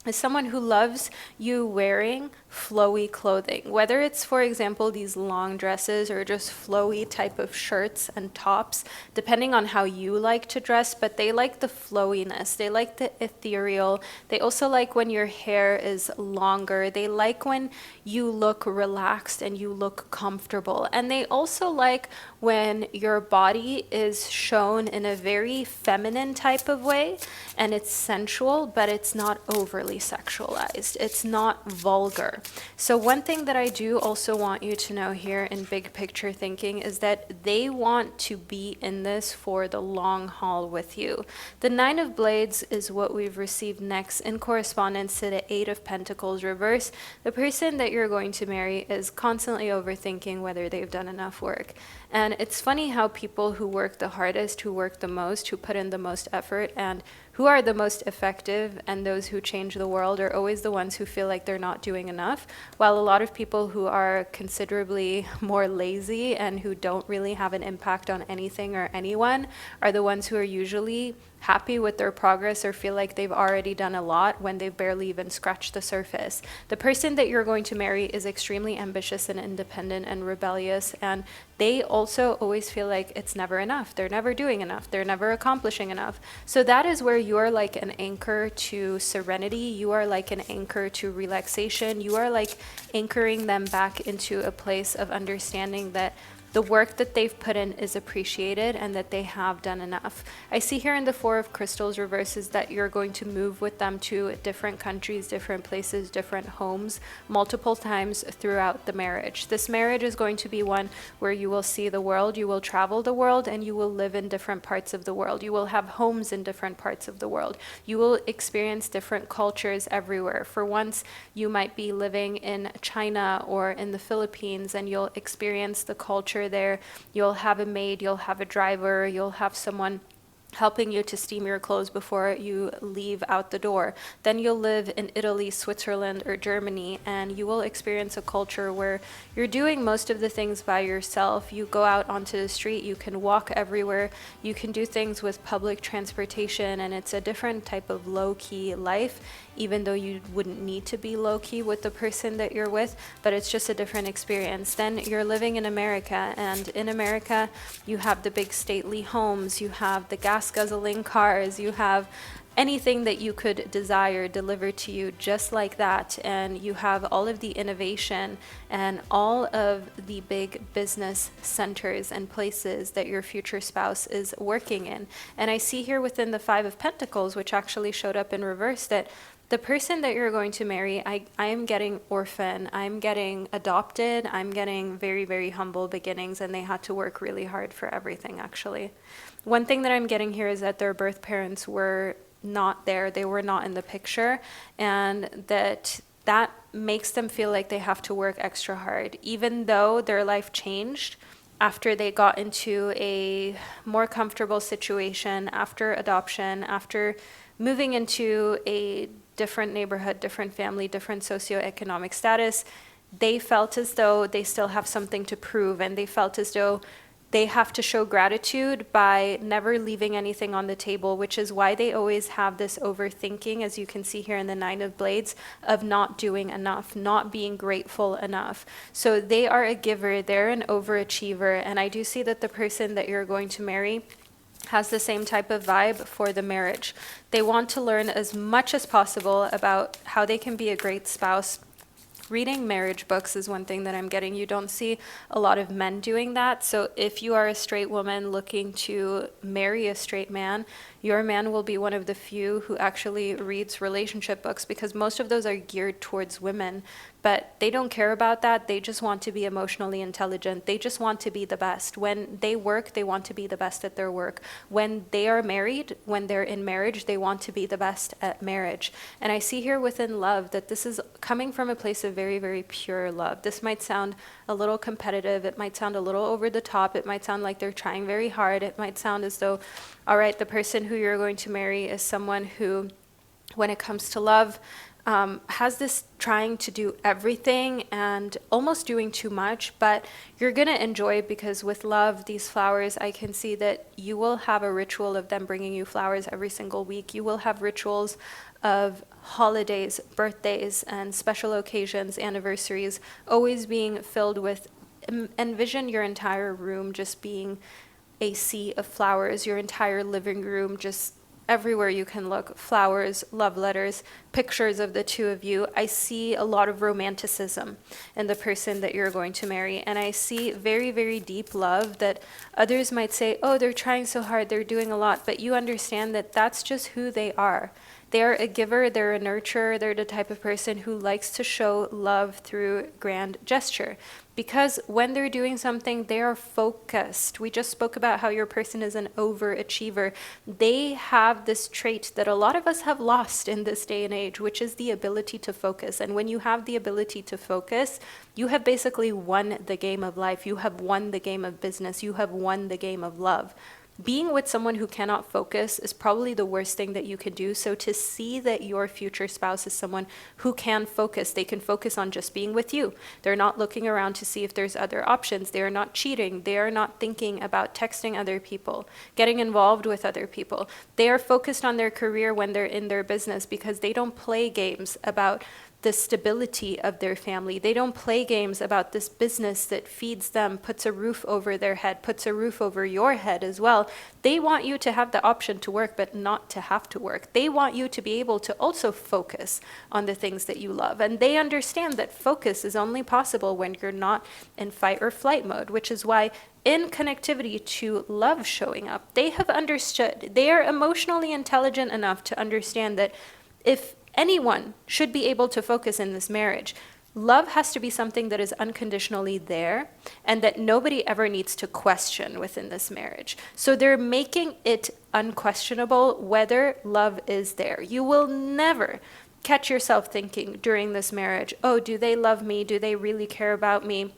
is someone who loves you wearing flowy clothing, whether it's, for example, these long dresses or just flowy type of shirts and tops, depending on how you like to dress. But they like the flowiness, they like the ethereal, they also like when your hair is longer, they like when you look relaxed and you look comfortable, and they also like when your body is shown in a very feminine type of way, and it's sensual, but it's not overly sexualized, it's not vulgar. So one thing that I do also want you to know here in big picture thinking is that they want to be in this for the long haul with you. The Nine of Blades is what we've received next in correspondence to the Eight of Pentacles reverse. The person that you're going to marry is constantly overthinking whether they've done enough work. And it's funny how people who work the hardest, who work the most, who put in the most effort, and who are the most effective and those who change the world are always the ones who feel like they're not doing enough, while a lot of people who are considerably more lazy and who don't really have an impact on anything or anyone are the ones who are usually happy with their progress or feel like they've already done a lot when they've barely even scratched the surface. The person that you're going to marry is extremely ambitious and independent and rebellious, and they also always feel like it's never enough. They're never doing enough. They're never accomplishing enough. So that is where you're like an anchor to serenity. You are like an anchor to relaxation. You are like anchoring them back into a place of understanding that the work that they've put in is appreciated and that they have done enough. I see here in the Four of Crystals reverses that you're going to move with them to different countries, different places, different homes, multiple times throughout the marriage. This marriage is going to be one where you will see the world, you will travel the world, and you will live in different parts of the world. You will have homes in different parts of the world. You will experience different cultures everywhere. For once, you might be living in China or in the Philippines, and you'll experience the culture there. You'll have a maid, you'll have a driver, you'll have someone helping you to steam your clothes before you leave out the door. Then you'll live in Italy, Switzerland, or Germany, and you will experience a culture where you're doing most of the things by yourself. You go out onto the street, you can walk everywhere, you can do things with public transportation, and it's a different type of low-key life, even though you wouldn't need to be low-key with the person that you're with, but it's just a different experience. Then you're living in America, and in America, you have the big stately homes, you have the gas guzzling cars, you have anything that you could desire delivered to you just like that, and you have all of the innovation and all of the big business centers and places that your future spouse is working in. And I see here within the Five of Pentacles, which actually showed up in reverse, that the person that you're going to marry, I am getting orphan, I'm getting adopted, I'm getting very, very humble beginnings, and they had to work really hard for everything, actually. One thing that I'm getting here is that their birth parents were not there, they were not in the picture, and that makes them feel like they have to work extra hard, even though their life changed after they got into a more comfortable situation, after adoption, after moving into a different neighborhood, different family, different socioeconomic status. They felt as though they still have something to prove, and they felt as though they have to show gratitude by never leaving anything on the table, which is why they always have this overthinking, as you can see here in the Nine of Blades, of not doing enough, not being grateful enough. So they are a giver, they're an overachiever, and I do see that the person that you're going to marry has the same type of vibe for the marriage. They want to learn as much as possible about how they can be a great spouse. Reading marriage books is one thing that I'm getting. You don't see a lot of men doing that. So if you are a straight woman looking to marry a straight man, your man will be one of the few who actually reads relationship books, because most of those are geared towards women. But they don't care about that. They just want to be emotionally intelligent. They just want to be the best. When they work, they want to be the best at their work. When they are married, when they're in marriage, they want to be the best at marriage. And I see here within love that this is coming from a place of very, very pure love. This might sound a little competitive. It might sound a little over the top. It might sound like they're trying very hard. It might sound as though, all right, the person who you're going to marry is someone who, when it comes to love, has this trying to do everything and almost doing too much, but you're going to enjoy it, because with love, these flowers, I can see that you will have a ritual of them bringing you flowers every single week. You will have rituals of holidays, birthdays, and special occasions, anniversaries, always being filled with, envision your entire room just being a sea of flowers, your entire living room just everywhere you can look, flowers, love letters, pictures of the two of you. I see a lot of romanticism in the person that you're going to marry. And I see very, very deep love that others might say, oh, they're trying so hard, they're doing a lot. But you understand that that's just who they are. They're a giver, they're a nurturer, they're the type of person who likes to show love through grand gesture. Because when they're doing something, they are focused. We just spoke about how your person is an overachiever. They have this trait that a lot of us have lost in this day and age, which is the ability to focus. And when you have the ability to focus, you have basically won the game of life. You have won the game of business. You have won the game of love. Being with someone who cannot focus is probably the worst thing that you can do. So to see that your future spouse is someone who can focus, they can focus on just being with you. They're not looking around to see if there's other options. They are not cheating. They are not thinking about texting other people, getting involved with other people. They are focused on their career when they're in their business, because they don't play games about the stability of their family. They don't play games about this business that feeds them, puts a roof over their head, puts a roof over your head as well. They want you to have the option to work, but not to have to work. They want you to be able to also focus on the things that you love. And they understand that focus is only possible when you're not in fight or flight mode, which is why in connectivity to love showing up, they have understood. They are emotionally intelligent enough to understand that if anyone should be able to focus in this marriage, love has to be something that is unconditionally there, and that nobody ever needs to question within this marriage. So they're making it unquestionable whether love is there. You will never catch yourself thinking during this marriage, oh, do they love me? Do they really care about me?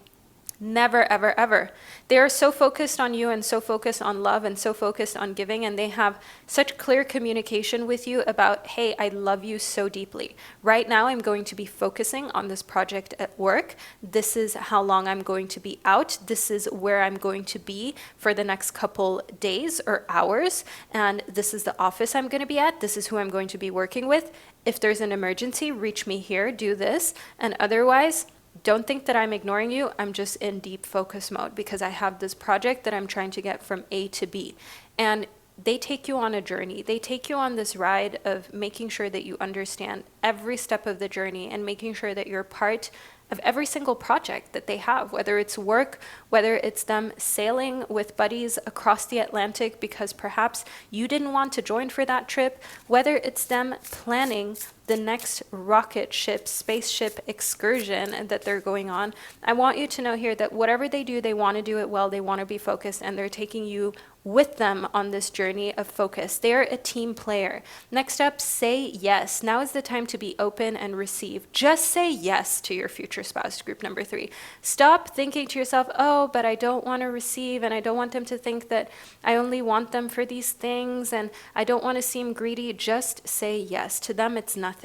Never, ever, ever. They are so focused on you and so focused on love and so focused on giving, and they have such clear communication with you about, hey, I love you so deeply. Right now, I'm going to be focusing on this project at work. This is how long I'm going to be out. This is where I'm going to be for the next couple days or hours. And this is the office I'm going to be at. This is who I'm going to be working with. If there's an emergency, reach me here, do this. And otherwise, don't think that I'm ignoring you. I'm just in deep focus mode because I have this project that I'm trying to get from A to B. And they take you on a journey. They take you on this ride of making sure that you understand every step of the journey and making sure that you're part of every single project that they have, whether it's work, whether it's them sailing with buddies across the Atlantic because perhaps you didn't want to join for that trip, whether it's them planning the next rocket ship, spaceship excursion that they're going on. I want you to know here that whatever they do, they want to do it well, they want to be focused, and they're taking you with them on this journey of focus. They're a team player. Next up, say yes. Now is the time to be open and receive. Just say yes to your future spouse, group number 3. Stop thinking to yourself, oh, but I don't want to receive, and I don't want them to think that I only want them for these things, and I don't want to seem greedy. Just say yes. To them, it's nothing.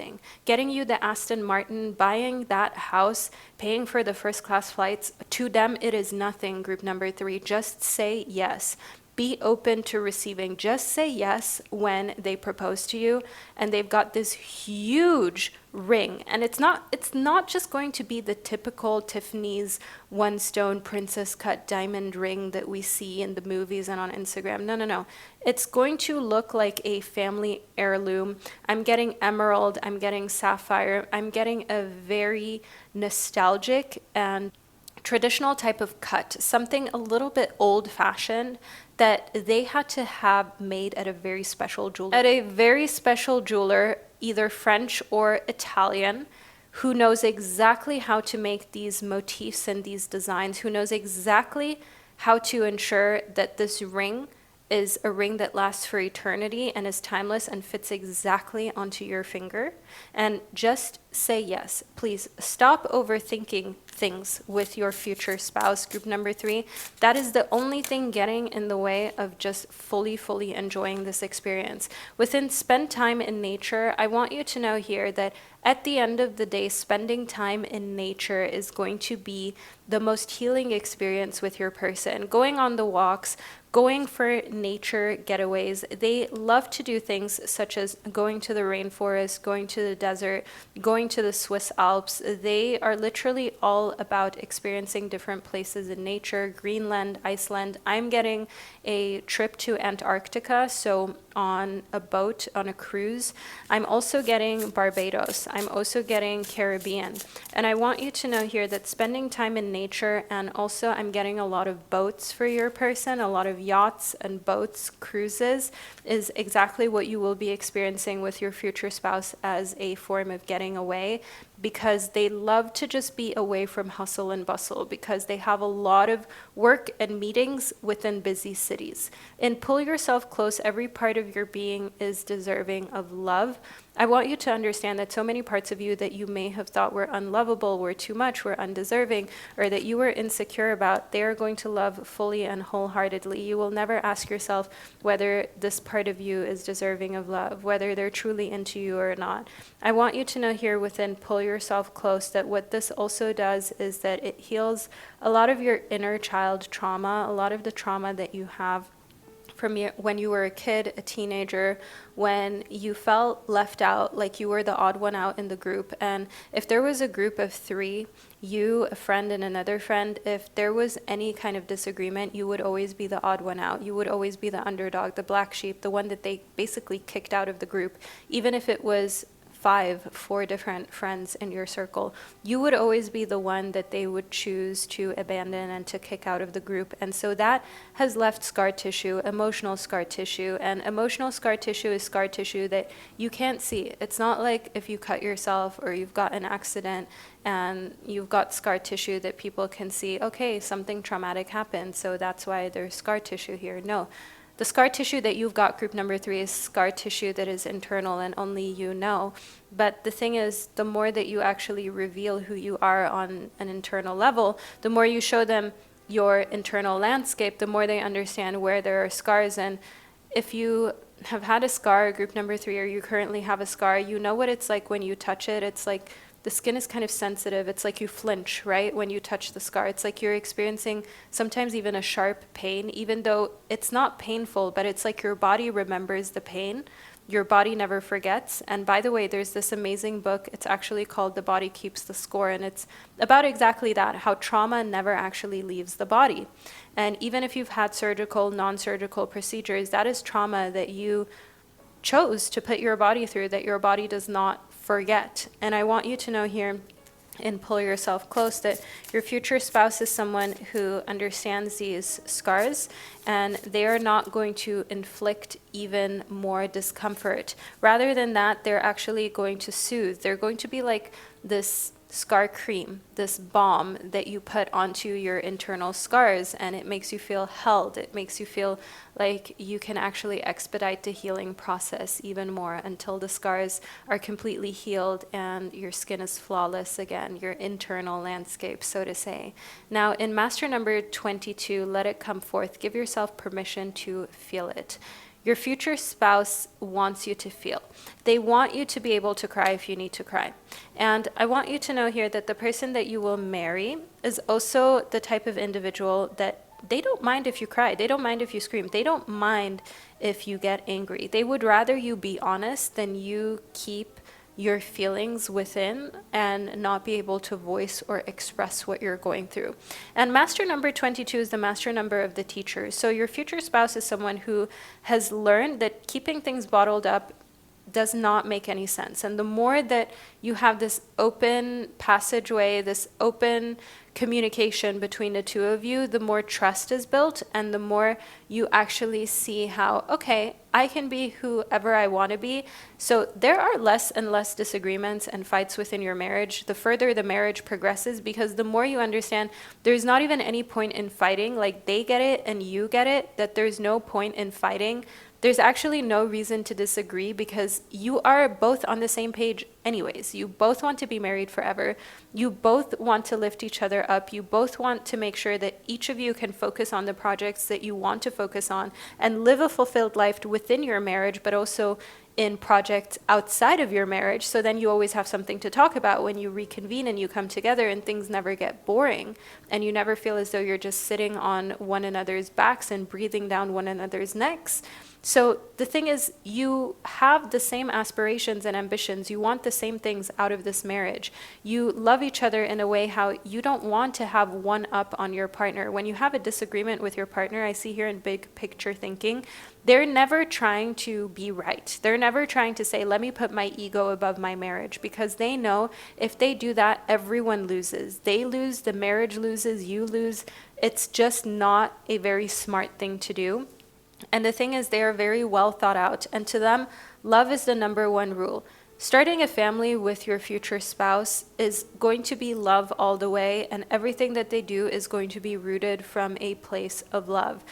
Getting you the Aston Martin, buying that house, paying for the first class flights, to them, it is nothing, group number 3. Just say yes. Be open to receiving. Just say yes when they propose to you and they've got this huge ring. And it's not just going to be the typical Tiffany's one stone princess cut diamond ring that we see in the movies and on Instagram. No. It's going to look like a family heirloom. I'm getting emerald, I'm getting sapphire, I'm getting a very nostalgic and traditional type of cut, something a little bit old-fashioned that they had to have made at a very special jeweler. At a very special jeweler, either French or Italian, who knows exactly how to make these motifs and these designs, who knows exactly how to ensure that this ring is a ring that lasts for eternity and is timeless and fits exactly onto your finger. And just say yes. Please stop overthinking things with your future spouse, group number 3. That is the only thing getting in the way of just fully enjoying this experience. Within spend time in nature, I want you to know here that at the end of the day, spending time in nature is going to be the most healing experience with your person. Going on the walks, going for nature getaways. They love to do things such as going to the rainforest, going to the desert, going to the Swiss Alps. They are literally all about experiencing different places in nature, Greenland, Iceland. I'm getting a trip to Antarctica, so on a boat, on a cruise. I'm also getting Barbados. I'm also getting Caribbean. And I want you to know here that spending time in nature, and also I'm getting a lot of boats for your person, a lot of yachts and boats, cruises, is exactly what you will be experiencing with your future spouse as a form of getting away, because they love to just be away from hustle and bustle, because they have a lot of work and meetings within busy cities. And pull yourself close. Every part of your being is deserving of love. I want you to understand that so many parts of you that you may have thought were unlovable, were too much, were undeserving, or that you were insecure about, they are going to love fully and wholeheartedly. You will never ask yourself whether this part of you is deserving of love, whether they're truly into you or not. I want you to know here within pull yourself close that what this also does is that it heals a lot of your inner child trauma, a lot of the trauma that you have from when you were a kid, a teenager, when you felt left out, like you were the odd one out in the group. And if there was a group of 3, you, a friend, and another friend, if there was any kind of disagreement, you would always be the odd one out. You would always be the underdog, the black sheep, the one that they basically kicked out of the group. Even if it was 4 different friends in your circle, you would always be the one that they would choose to abandon and to kick out of the group. And so that has left scar tissue, emotional scar tissue, and emotional scar tissue is scar tissue that you can't see. It's not like if you cut yourself or you've got an accident and you've got scar tissue that people can see, okay, something traumatic happened, so that's why there's scar tissue here. No. The scar tissue that you've got, group number 3, is scar tissue that is internal and only you know. But the thing is, the more that you actually reveal who you are on an internal level, the more you show them your internal landscape, the more they understand where there are scars. And if you have had a scar, group number 3, or you currently have a scar, you know what it's like when you touch it. It's like the skin is kind of sensitive. It's like you flinch, right, when you touch the scar. It's like you're experiencing sometimes even a sharp pain, even though it's not painful, but it's like your body remembers the pain. Your body never forgets. And by the way, there's this amazing book. It's actually called The Body Keeps the Score. And it's about exactly that, how trauma never actually leaves the body. And even if you've had surgical, non-surgical procedures, that is trauma that you chose to put your body through, that your body does not forget. And I want you to know here, and pull yourself close, that your future spouse is someone who understands these scars, and they are not going to inflict even more discomfort. Rather than that, they're actually going to soothe. They're going to be like this scar cream, this balm that you put onto your internal scars, and it makes you feel held. It makes you feel like you can actually expedite the healing process even more until the scars are completely healed and your skin is flawless again, your internal landscape, so to say. Now, in master number 22, let it come forth. Give yourself permission to feel it. Your future spouse wants you to feel. They want you to be able to cry if you need to cry. And I want you to know here that the person that you will marry is also the type of individual that they don't mind if you cry. They don't mind if you scream. They don't mind if you get angry. They would rather you be honest than you keep your feelings within and not be able to voice or express what you're going through. And master number 22 is the master number of the teacher. So your future spouse is someone who has learned that keeping things bottled up does not make any sense. And the more that you have this open passageway, this open communication between the two of you, the more trust is built, and the more you actually see how, okay, I can be whoever I want to be. So there are less and less disagreements and fights within your marriage the further the marriage progresses, because the more you understand there's not even any point in fighting. Like, they get it and you get it, that there's no point in fighting. There's actually no reason to disagree, because you are both on the same page anyways. You both want to be married forever. You both want to lift each other up. You both want to make sure that each of you can focus on the projects that you want to focus on and live a fulfilled life within your marriage, but also in projects outside of your marriage. So then you always have something to talk about when you reconvene and you come together, and things never get boring, and you never feel as though you're just sitting on one another's backs and breathing down one another's necks. So the thing is, you have the same aspirations and ambitions. You want the same things out of this marriage. You love each other in a way how you don't want to have one up on your partner. When you have a disagreement with your partner, I see here in big picture thinking, they're never trying to be right. They're never trying to say, let me put my ego above my marriage, because they know if they do that, everyone loses. They lose, the marriage loses, you lose. It's just not a very smart thing to do. And the thing is, they are very well thought out, and to them, love is the number one rule. Starting a family with your future spouse is going to be love all the way, and everything that they do is going to be rooted from a place of love.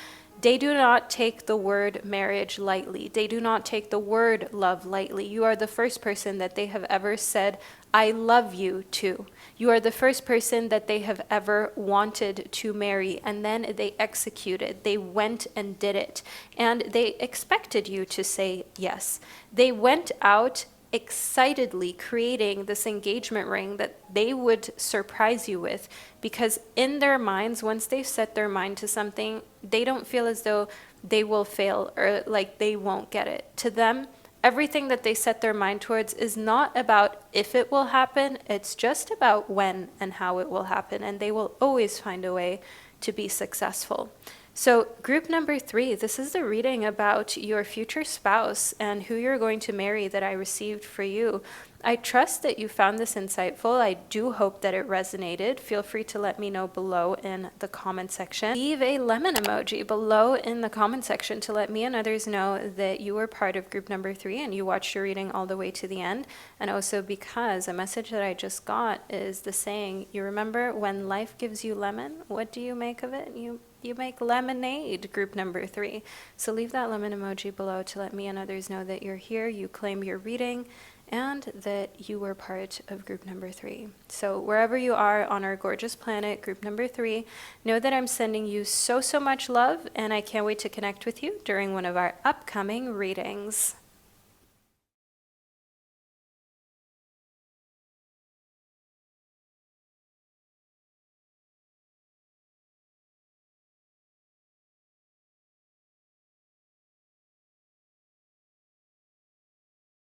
They do not take the word marriage lightly. They do not take the word love lightly. You are the first person that they have ever said, I love you to. You are the first person that they have ever wanted to marry, and then they executed. They went and did it, and they expected you to say yes. They went out excitedly creating this engagement ring that they would surprise you with, because in their minds, once they've set their mind to something, they don't feel as though they will fail or like they won't get it. To them, everything that they set their mind towards is not about if it will happen, it's just about when and how it will happen, and they will always find a way to be successful. So group number 3, this is the reading about your future spouse and who you're going to marry that I received for you. I trust that you found this insightful. I do hope that it resonated. Feel free to let me know below in the comment section. Leave a lemon emoji below in the comment section to let me and others know that you were part of group number 3 and you watched your reading all the way to the end. And also because a message that I just got is the saying, you remember when life gives you lemon, what do you make of it? You You make lemonade, group number 3. So leave that lemon emoji below to let me and others know that you're here, you claim your reading, and that you were part of group number 3. So wherever you are on our gorgeous planet, group number 3, know that I'm sending you so much love, and I can't wait to connect with you during one of our upcoming readings.